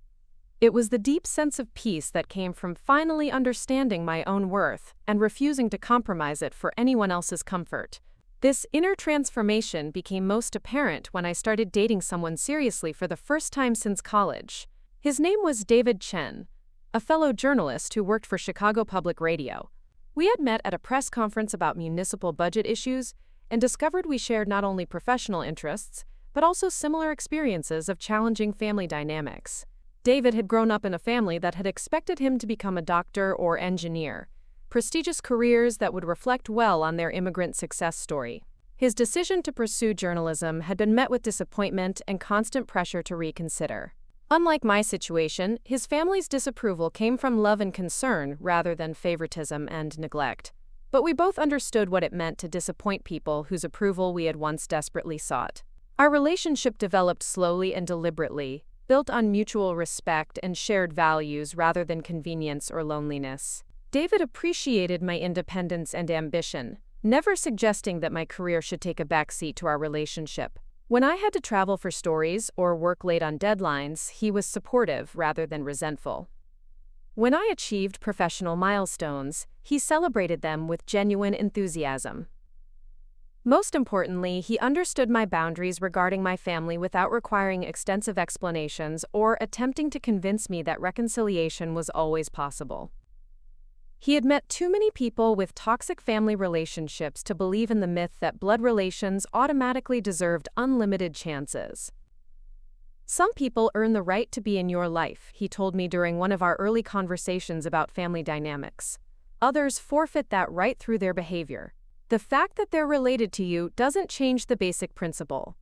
It was the deep sense of peace that came from finally understanding my own worth and refusing to compromise it for anyone else's comfort. This inner transformation became most apparent when I started dating someone seriously for the first time since college. His name was David Chen, a fellow journalist who worked for Chicago Public Radio. We had met at a press conference about municipal budget issues and discovered we shared not only professional interests, but also similar experiences of challenging family dynamics. David had grown up in a family that had expected him to become a doctor or engineer, prestigious careers that would reflect well on their immigrant success story. His decision to pursue journalism had been met with disappointment and constant pressure to reconsider. Unlike my situation, his family's disapproval came from love and concern rather than favoritism and neglect. But we both understood what it meant to disappoint people whose approval we had once desperately sought. Our relationship developed slowly and deliberately, built on mutual respect and shared values rather than convenience or loneliness. David appreciated my independence and ambition, never suggesting that my career should take a backseat to our relationship. When I had to travel for stories or work late on deadlines, he was supportive rather than resentful. When I achieved professional milestones, he celebrated them with genuine enthusiasm. Most importantly, he understood my boundaries regarding my family without requiring extensive explanations or attempting to convince me that reconciliation was always possible. He had met too many people with toxic family relationships to believe in the myth that blood relations automatically deserved unlimited chances. Some people earn the right to be in your life, he told me during one of our early conversations about family dynamics. Others forfeit that right through their behavior. The fact that they're related to you doesn't change the basic principle.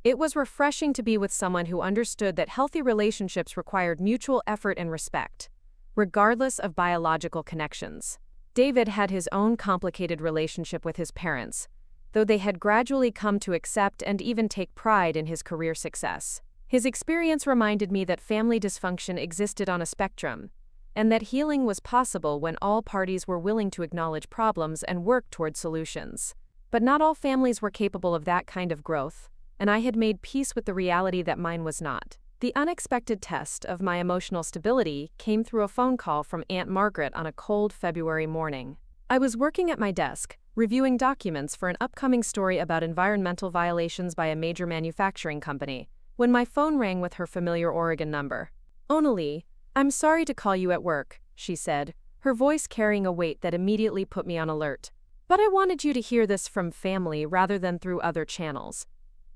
It was refreshing to be with someone who understood that healthy relationships required mutual effort and respect, regardless of biological connections. David had his own complicated relationship with his parents, though they had gradually come to accept and even take pride in his career success. His experience reminded me that family dysfunction existed on a spectrum, and that healing was possible when all parties were willing to acknowledge problems and work toward solutions. But not all families were capable of that kind of growth, and I had made peace with the reality that mine was not. The unexpected test of my emotional stability came through a phone call from Aunt Margaret on a cold February morning. I was working at my desk, reviewing documents for an upcoming story about environmental violations by a major manufacturing company, when my phone rang with her familiar Oregon number. "Onalee, I'm sorry to call you at work," she said, her voice carrying a weight that immediately put me on alert. "But I wanted you to hear this from family rather than through other channels."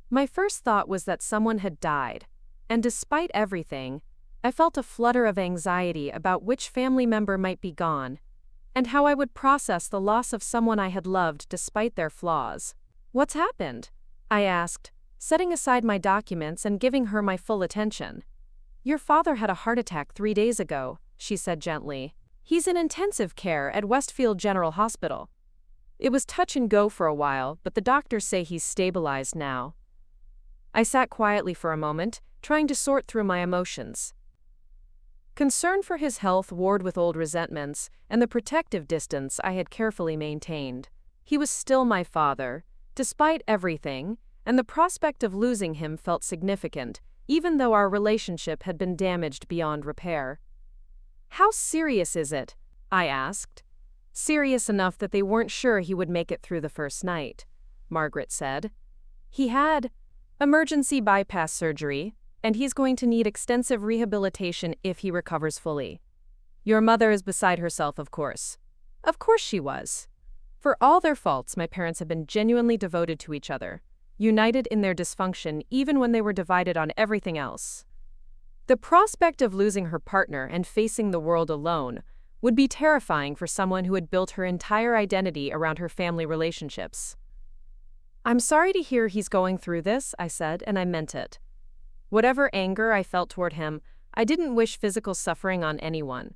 My first thought was that someone had died, and despite everything, I felt a flutter of anxiety about which family member might be gone, and how I would process the loss of someone I had loved despite their flaws. "What's happened?" I asked, setting aside my documents and giving her my full attention. "Your father had a heart attack 3 days ago," she said gently. "He's in intensive care at Westfield General Hospital. It was touch and go for a while, but the doctors say he's stabilized now." I sat quietly for a moment, trying to sort through my emotions. Concern for his health warred with old resentments and the protective distance I had carefully maintained. He was still my father, despite everything, and the prospect of losing him felt significant, even though our relationship had been damaged beyond repair. "How serious is it?" I asked. "Serious enough that they weren't sure he would make it through the first night," Margaret said. "He had emergency bypass surgery, and he's going to need extensive rehabilitation if he recovers fully. Your mother is beside herself, of course." Of course she was. For all their faults, my parents had been genuinely devoted to each other, united in their dysfunction even when they were divided on everything else. The prospect of losing her partner and facing the world alone would be terrifying for someone who had built her entire identity around her family relationships. "I'm sorry to hear he's going through this," I said, and I meant it. Whatever anger I felt toward him, I didn't wish physical suffering on anyone.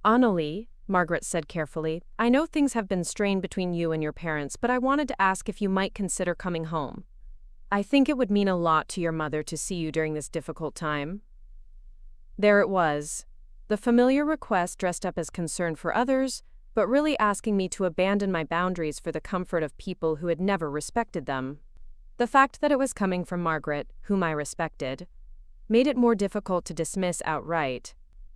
"Onalee," Margaret said carefully, "I know things have been strained between you and your parents, but I wanted to ask if you might consider coming home. I think it would mean a lot to your mother to see you during this difficult time." There it was, the familiar request dressed up as concern for others, but really asking me to abandon my boundaries for the comfort of people who had never respected them. The fact that it was coming from Margaret, whom I respected, made it more difficult to dismiss outright.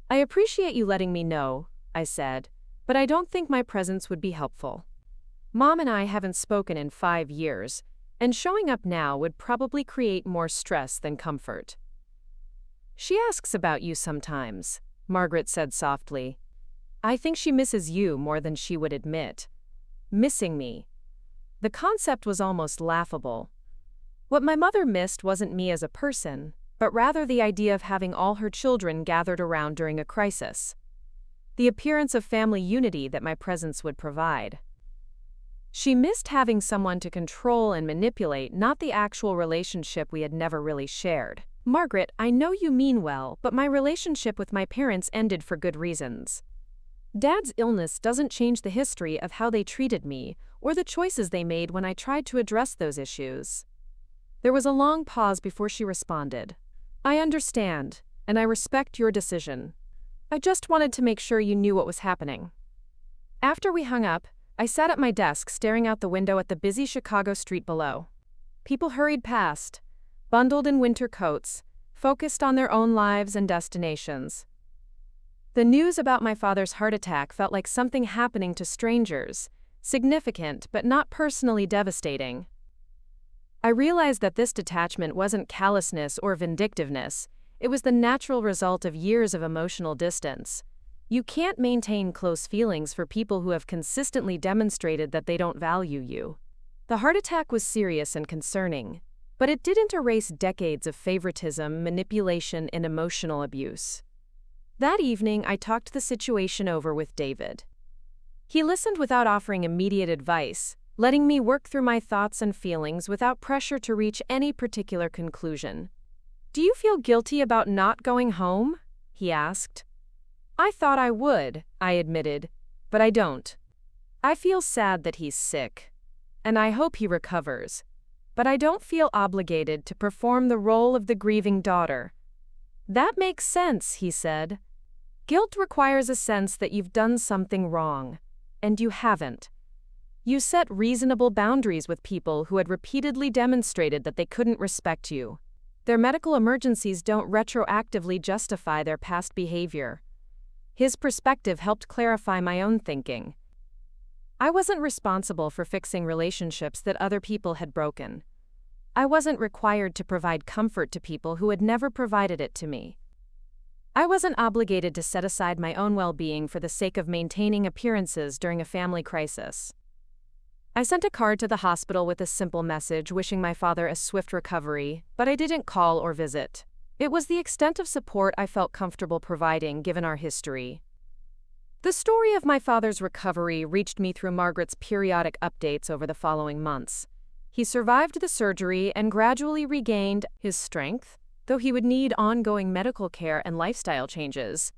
"I appreciate you letting me know," I said, "but I don't think my presence would be helpful. Mom and I haven't spoken in 5 years, and showing up now would probably create more stress than comfort." "She asks about you sometimes," Margaret said softly. "I think she misses you more than she would admit." Missing me. The concept was almost laughable. What my mother missed wasn't me as a person, but rather the idea of having all her children gathered around during a crisis. The appearance of family unity that my presence would provide. She missed having someone to control and manipulate, not the actual relationship we had never really shared. "Margaret, I know you mean well, but my relationship with my parents ended for good reasons. Dad's illness doesn't change the history of how they treated me or the choices they made when I tried to address those issues." There was a long pause before she responded. "I understand, and I respect your decision. I just wanted to make sure you knew what was happening." After we hung up, I sat at my desk staring out the window at the busy Chicago street below. People hurried past, bundled in winter coats, focused on their own lives and destinations. The news about my father's heart attack felt like something happening to strangers, significant but not personally devastating. I realized that this detachment wasn't callousness or vindictiveness, it was the natural result of years of emotional distance. You can't maintain close feelings for people who have consistently demonstrated that they don't value you. The heart attack was serious and concerning, but it didn't erase decades of favoritism, manipulation, and emotional abuse. That evening, I talked the situation over with David. He listened without offering immediate advice, letting me work through my thoughts and feelings without pressure to reach any particular conclusion. "Do you feel guilty about not going home?" he asked. "I thought I would," I admitted, "but I don't. I feel sad that he's sick, and I hope he recovers, but I don't feel obligated to perform the role of the grieving daughter." "That makes sense," he said. "Guilt requires a sense that you've done something wrong, and you haven't. You set reasonable boundaries with people who had repeatedly demonstrated that they couldn't respect you. Their medical emergencies don't retroactively justify their past behavior." His perspective helped clarify my own thinking. I wasn't responsible for fixing relationships that other people had broken. I wasn't required to provide comfort to people who had never provided it to me. I wasn't obligated to set aside my own well-being for the sake of maintaining appearances during a family crisis. I sent a card to the hospital with a simple message wishing my father a swift recovery, but I didn't call or visit. It was the extent of support I felt comfortable providing given our history. The story of my father's recovery reached me through Margaret's periodic updates over the following months. He survived the surgery and gradually regained his strength, though he would need ongoing medical care and lifestyle changes.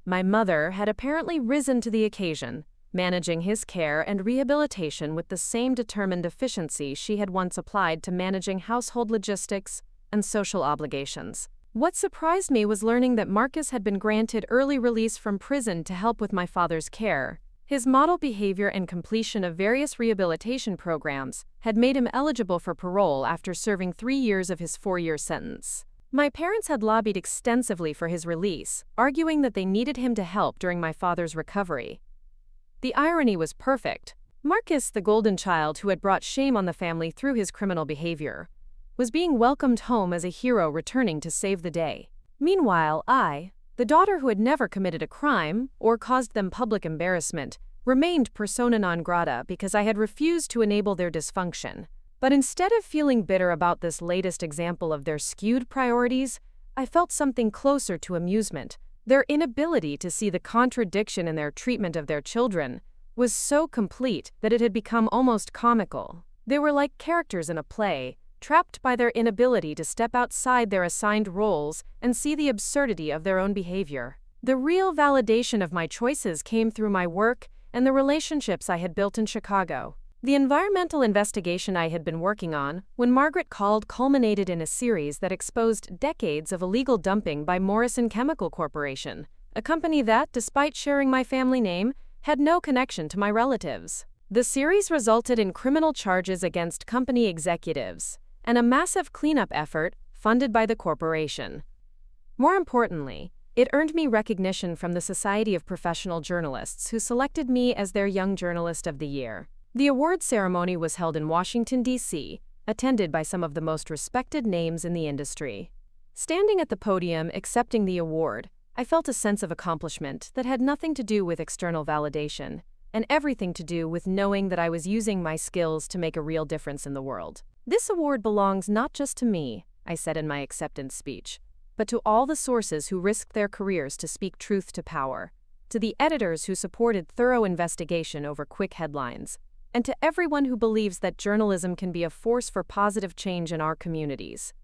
My mother had apparently risen to the occasion, managing his care and rehabilitation with the same determined efficiency she had once applied to managing household logistics and social obligations. What surprised me was learning that Marcus had been granted early release from prison to help with my father's care. His model behavior and completion of various rehabilitation programs had made him eligible for parole after serving 3 years of his 4-year sentence. My parents had lobbied extensively for his release, arguing that they needed him to help during my father's recovery. The irony was perfect. Marcus, the golden child who had brought shame on the family through his criminal behavior, was being welcomed home as a hero returning to save the day. Meanwhile, I, the daughter who had never committed a crime or caused them public embarrassment, remained persona non grata because I had refused to enable their dysfunction. But instead of feeling bitter about this latest example of their skewed priorities, I felt something closer to amusement. Their inability to see the contradiction in their treatment of their children was so complete that it had become almost comical. They were like characters in a play, trapped by their inability to step outside their assigned roles and see the absurdity of their own behavior. The real validation of my choices came through my work and the relationships I had built in Chicago. The environmental investigation I had been working on, when Margaret called, culminated in a series that exposed decades of illegal dumping by Morrison Chemical Corporation, a company that, despite sharing my family name, had no connection to my relatives. The series resulted in criminal charges against company executives and a massive cleanup effort funded by the corporation. More importantly, it earned me recognition from the Society of Professional Journalists, who selected me as their Young Journalist of the Year. The award ceremony was held in Washington, D.C., attended by some of the most respected names in the industry. Standing at the podium accepting the award, I felt a sense of accomplishment that had nothing to do with external validation, and everything to do with knowing that I was using my skills to make a real difference in the world. "This award belongs not just to me," I said in my acceptance speech, "but to all the sources who risked their careers to speak truth to power, to the editors who supported thorough investigation over quick headlines, and to everyone who believes that journalism can be a force for positive change in our communities."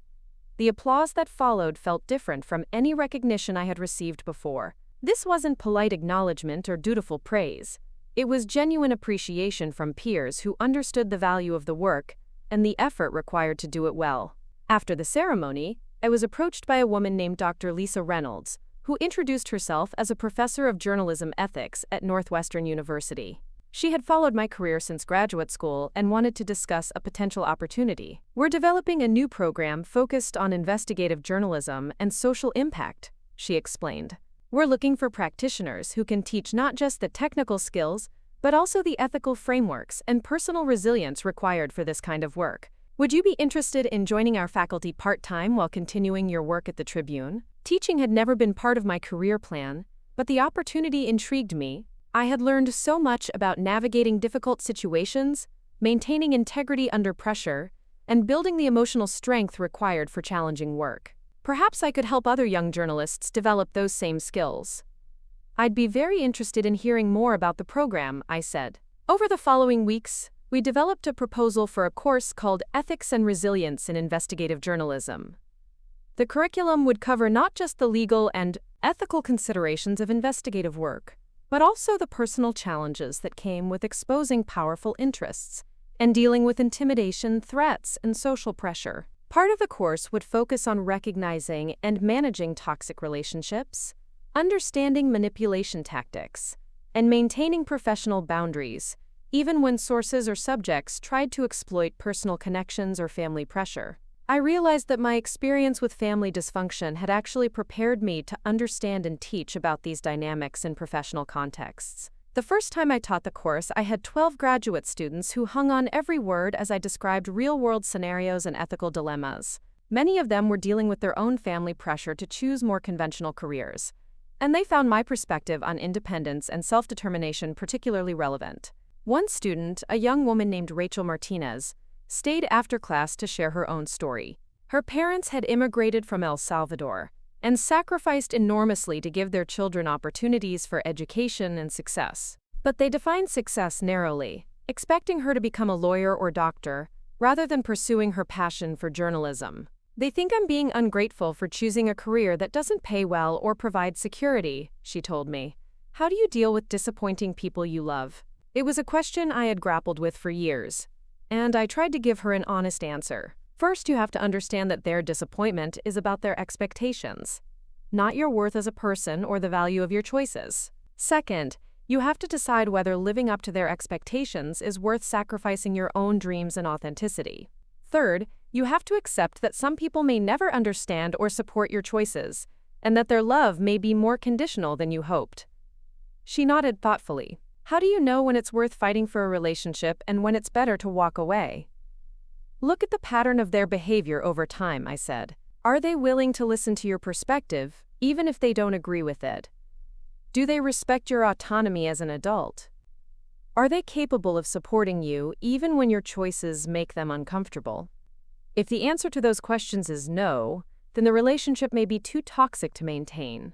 The applause that followed felt different from any recognition I had received before. This wasn't polite acknowledgement or dutiful praise. It was genuine appreciation from peers who understood the value of the work and the effort required to do it well. After the ceremony, I was approached by a woman named Dr. Lisa Reynolds, who introduced herself as a professor of journalism ethics at Northwestern University. She had followed my career since graduate school and wanted to discuss a potential opportunity. "We're developing a new program focused on investigative journalism and social impact," she explained. "We're looking for practitioners who can teach not just the technical skills, but also the ethical frameworks and personal resilience required for this kind of work. Would you be interested in joining our faculty part-time while continuing your work at the Tribune?" Teaching had never been part of my career plan, but the opportunity intrigued me. I had learned so much about navigating difficult situations, maintaining integrity under pressure, and building the emotional strength required for challenging work. Perhaps I could help other young journalists develop those same skills. I'd be very interested in hearing more about the program, I said. Over the following weeks, we developed a proposal for a course called Ethics and Resilience in Investigative Journalism. The curriculum would cover not just the legal and ethical considerations of investigative work, but also the personal challenges that came with exposing powerful interests and dealing with intimidation, threats, and social pressure. Part of the course would focus on recognizing and managing toxic relationships, understanding manipulation tactics, and maintaining professional boundaries, even when sources or subjects tried to exploit personal connections or family pressure. I realized that my experience with family dysfunction had actually prepared me to understand and teach about these dynamics in professional contexts. The first time I taught the course, I had 12 graduate students who hung on every word as I described real-world scenarios and ethical dilemmas. Many of them were dealing with their own family pressure to choose more conventional careers, and they found my perspective on independence and self-determination particularly relevant. One student, a young woman named Rachel Martinez, stayed after class to share her own story. Her parents had immigrated from El Salvador and sacrificed enormously to give their children opportunities for education and success. But they defined success narrowly, expecting her to become a lawyer or doctor, rather than pursuing her passion for journalism. "They think I'm being ungrateful for choosing a career that doesn't pay well or provide security," she told me. "How do you deal with disappointing people you love?" It was a question I had grappled with for years, and I tried to give her an honest answer. First, you have to understand that their disappointment is about their expectations, not your worth as a person or the value of your choices. Second, you have to decide whether living up to their expectations is worth sacrificing your own dreams and authenticity. Third, you have to accept that some people may never understand or support your choices, and that their love may be more conditional than you hoped. She nodded thoughtfully. "How do you know when it's worth fighting for a relationship and when it's better to walk away?" "Look at the pattern of their behavior over time," I said. "Are they willing to listen to your perspective, even if they don't agree with it? Do they respect your autonomy as an adult? Are they capable of supporting you even when your choices make them uncomfortable?" If the answer to those questions is no, then the relationship may be too toxic to maintain.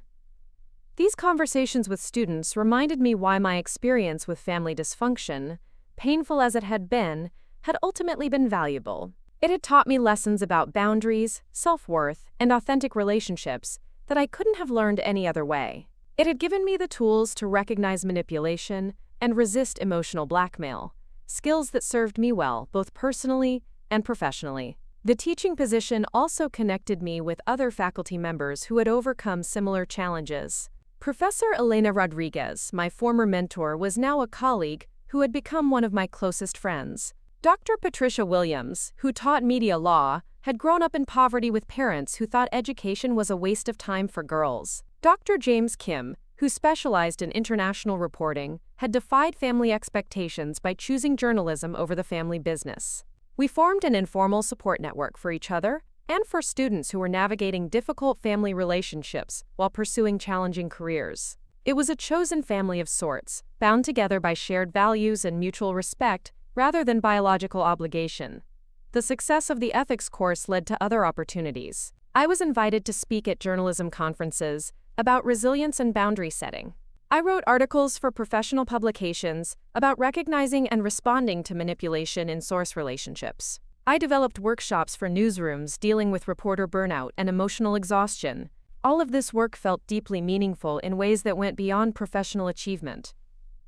These conversations with students reminded me why my experience with family dysfunction, painful as it had ultimately been valuable. It had taught me lessons about boundaries, self-worth, and authentic relationships that I couldn't have learned any other way. It had given me the tools to recognize manipulation and resist emotional blackmail, skills that served me well both personally and professionally. The teaching position also connected me with other faculty members who had overcome similar challenges. Professor Elena Rodriguez, my former mentor, was now a colleague who had become one of my closest friends. Dr. Patricia Williams, who taught media law, had grown up in poverty with parents who thought education was a waste of time for girls. Dr. James Kim, who specialized in international reporting, had defied family expectations by choosing journalism over the family business. We formed an informal support network for each other and for students who were navigating difficult family relationships while pursuing challenging careers. It was a chosen family of sorts, bound together by shared values and mutual respect rather than biological obligation. The success of the ethics course led to other opportunities. I was invited to speak at journalism conferences about resilience and boundary setting. I wrote articles for professional publications about recognizing and responding to manipulation in source relationships. I developed workshops for newsrooms dealing with reporter burnout and emotional exhaustion. All of this work felt deeply meaningful in ways that went beyond professional achievement.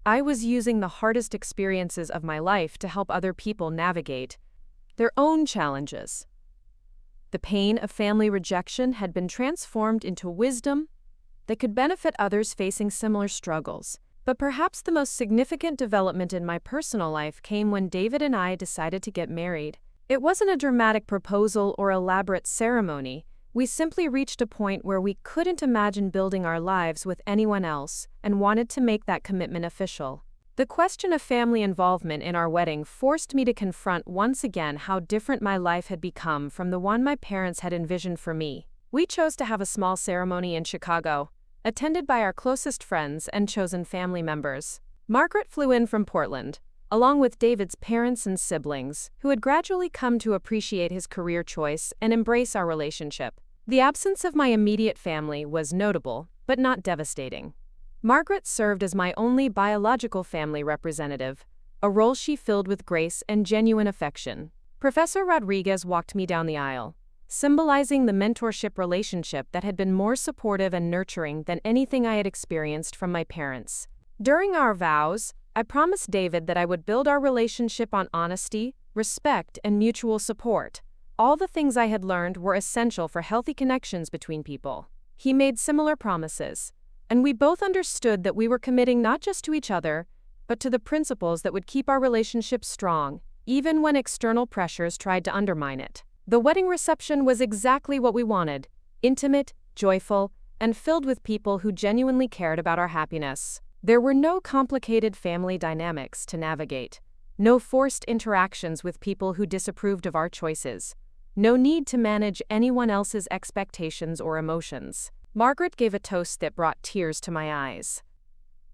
I was using the hardest experiences of my life to help other people navigate their own challenges. The pain of family rejection had been transformed into wisdom that could benefit others facing similar struggles. But perhaps the most significant development in my personal life came when David and I decided to get married. It wasn't a dramatic proposal or elaborate ceremony. We simply reached a point where we couldn't imagine building our lives with anyone else and wanted to make that commitment official. The question of family involvement in our wedding forced me to confront once again how different my life had become from the one my parents had envisioned for me. We chose to have a small ceremony in Chicago, attended by our closest friends and chosen family members. Margaret flew in from Portland, along with David's parents and siblings, who had gradually come to appreciate his career choice and embrace our relationship. The absence of my immediate family was notable, but not devastating. Margaret served as my only biological family representative, a role she filled with grace and genuine affection. Professor Rodriguez walked me down the aisle, symbolizing the mentorship relationship that had been more supportive and nurturing than anything I had experienced from my parents. During our vows, I promised David that I would build our relationship on honesty, respect, and mutual support. All the things I had learned were essential for healthy connections between people. He made similar promises, and we both understood that we were committing not just to each other, but to the principles that would keep our relationship strong, even when external pressures tried to undermine it. The wedding reception was exactly what we wanted: intimate, joyful, and filled with people who genuinely cared about our happiness. There were no complicated family dynamics to navigate, no forced interactions with people who disapproved of our choices, no need to manage anyone else's expectations or emotions. Margaret gave a toast that brought tears to my eyes.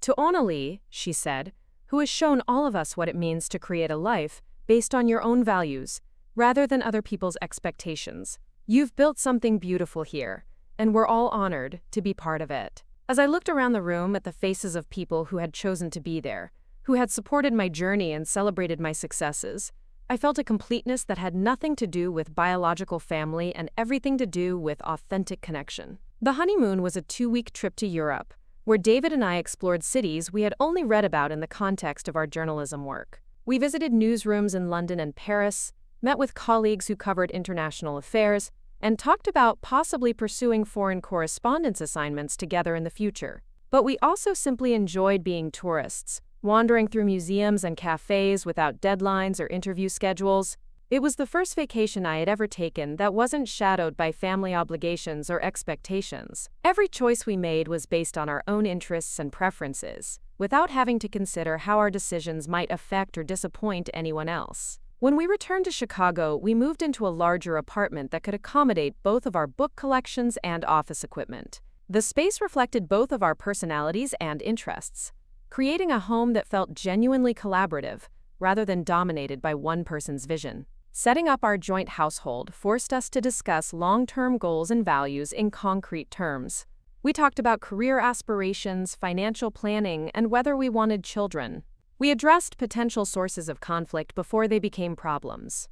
"To Onalee," she said, "who has shown all of us what it means to create a life based on your own values, rather than other people's expectations. You've built something beautiful here, and we're all honored to be part of it." As I looked around the room at the faces of people who had chosen to be there, who had supported my journey and celebrated my successes, I felt a completeness that had nothing to do with biological family and everything to do with authentic connection. The honeymoon was a 2-week trip to Europe, where David and I explored cities we had only read about in the context of our journalism work. We visited newsrooms in London and Paris, met with colleagues who covered international affairs, and talked about possibly pursuing foreign correspondence assignments together in the future. But we also simply enjoyed being tourists, wandering through museums and cafes without deadlines or interview schedules. It was the first vacation I had ever taken that wasn't shadowed by family obligations or expectations. Every choice we made was based on our own interests and preferences, without having to consider how our decisions might affect or disappoint anyone else. When we returned to Chicago, we moved into a larger apartment that could accommodate both of our book collections and office equipment. The space reflected both of our personalities and interests, creating a home that felt genuinely collaborative, rather than dominated by one person's vision. Setting up our joint household forced us to discuss long-term goals and values in concrete terms. We talked about career aspirations, financial planning, and whether we wanted children. We addressed potential sources of conflict before they became problems,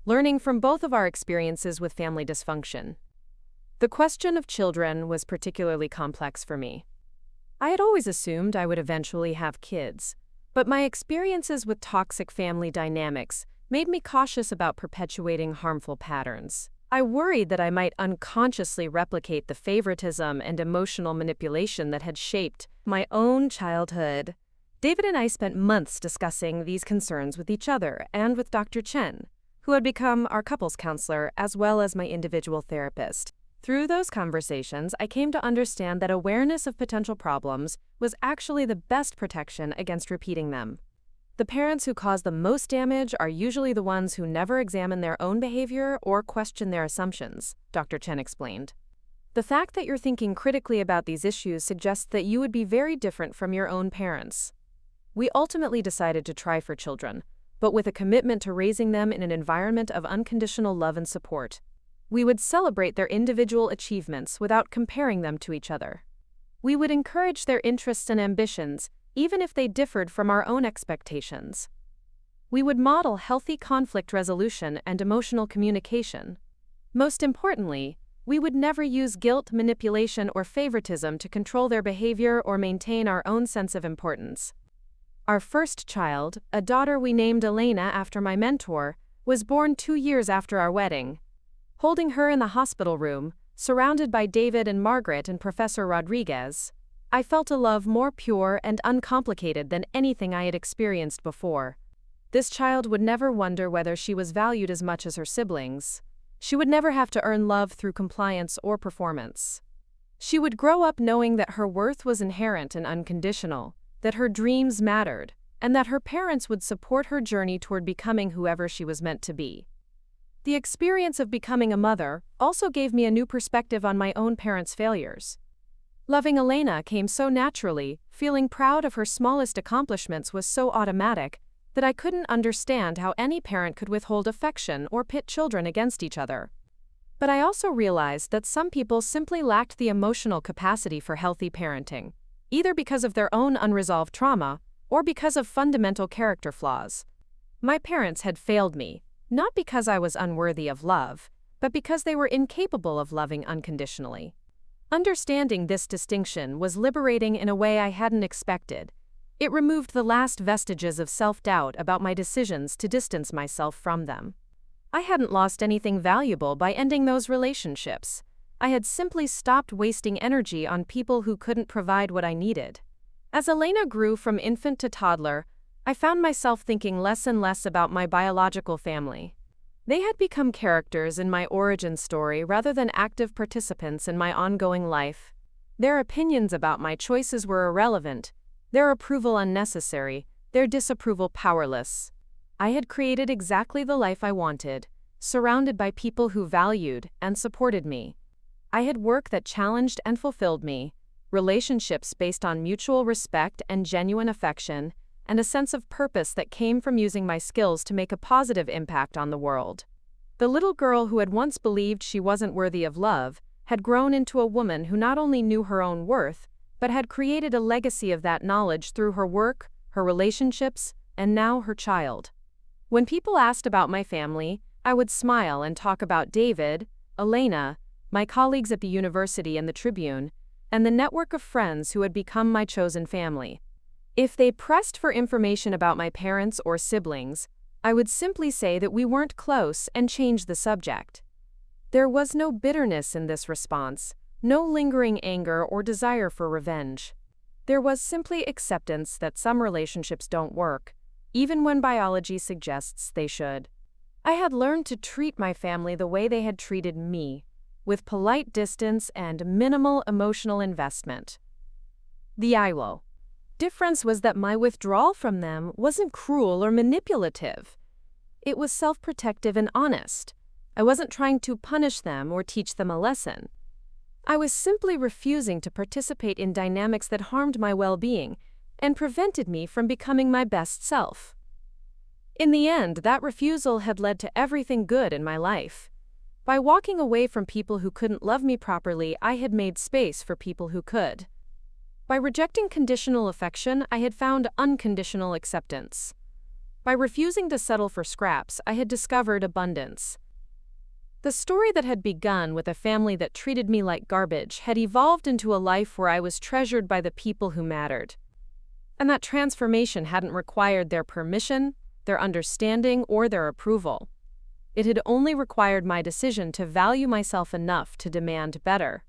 learning from both of our experiences with family dysfunction. The question of children was particularly complex for me. I had always assumed I would eventually have kids, but my experiences with toxic family dynamics made me cautious about perpetuating harmful patterns. I worried that I might unconsciously replicate the favoritism and emotional manipulation that had shaped my own childhood. David and I spent months discussing these concerns with each other and with Dr. Chen, who had become our couples counselor as well as my individual therapist. Through those conversations, I came to understand that awareness of potential problems was actually the best protection against repeating them. The parents who cause the most damage are usually the ones who never examine their own behavior or question their assumptions, Dr. Chen explained. The fact that you're thinking critically about these issues suggests that you would be very different from your own parents. We ultimately decided to try for children, but with a commitment to raising them in an environment of unconditional love and support. We would celebrate their individual achievements without comparing them to each other. We would encourage their interests and ambitions, even if they differed from our own expectations. We would model healthy conflict resolution and emotional communication. Most importantly, we would never use guilt, manipulation, or favoritism to control their behavior or maintain our own sense of importance. Our first child, a daughter we named Elena after my mentor, was born 2 years after our wedding. Holding her in the hospital room, surrounded by David and Margaret and Professor Rodriguez, I felt a love more pure and uncomplicated than anything I had experienced before. This child would never wonder whether she was valued as much as her siblings. She would never have to earn love through compliance or performance. She would grow up knowing that her worth was inherent and unconditional, that her dreams mattered, and that her parents would support her journey toward becoming whoever she was meant to be. The experience of becoming a mother also gave me a new perspective on my own parents' failures. Loving Elena came so naturally, feeling proud of her smallest accomplishments was so automatic, that I couldn't understand how any parent could withhold affection or pit children against each other. But I also realized that some people simply lacked the emotional capacity for healthy parenting, either because of their own unresolved trauma or because of fundamental character flaws. My parents had failed me, not because I was unworthy of love, but because they were incapable of loving unconditionally. Understanding this distinction was liberating in a way I hadn't expected. It removed the last vestiges of self-doubt about my decisions to distance myself from them. I hadn't lost anything valuable by ending those relationships. I had simply stopped wasting energy on people who couldn't provide what I needed. As Elena grew from infant to toddler, I found myself thinking less and less about my biological family. They had become characters in my origin story rather than active participants in my ongoing life. Their opinions about my choices were irrelevant, their approval unnecessary, their disapproval powerless. I had created exactly the life I wanted, surrounded by people who valued and supported me. I had work that challenged and fulfilled me, relationships based on mutual respect and genuine affection, and a sense of purpose that came from using my skills to make a positive impact on the world. The little girl who had once believed she wasn't worthy of love had grown into a woman who not only knew her own worth, but had created a legacy of that knowledge through her work, her relationships, and now her child. When people asked about my family, I would smile and talk about David, Elena, my colleagues at the university and the Tribune, and the network of friends who had become my chosen family. If they pressed for information about my parents or siblings, I would simply say that we weren't close and change the subject. There was no bitterness in this response, no lingering anger or desire for revenge. There was simply acceptance that some relationships don't work, even when biology suggests they should. I had learned to treat my family the way they had treated me, with polite distance and minimal emotional investment. The IWO. Difference was that my withdrawal from them wasn't cruel or manipulative. It was self-protective and honest. I wasn't trying to punish them or teach them a lesson. I was simply refusing to participate in dynamics that harmed my well-being and prevented me from becoming my best self. In the end, that refusal had led to everything good in my life. By walking away from people who couldn't love me properly, I had made space for people who could. By rejecting conditional affection, I had found unconditional acceptance. By refusing to settle for scraps, I had discovered abundance. The story that had begun with a family that treated me like garbage had evolved into a life where I was treasured by the people who mattered. And that transformation hadn't required their permission, their understanding, or their approval. It had only required my decision to value myself enough to demand better.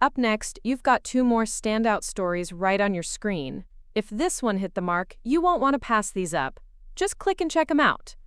Up next, you've got 2 more standout stories right on your screen. If this one hit the mark, you won't want to pass these up. Just click and check them out.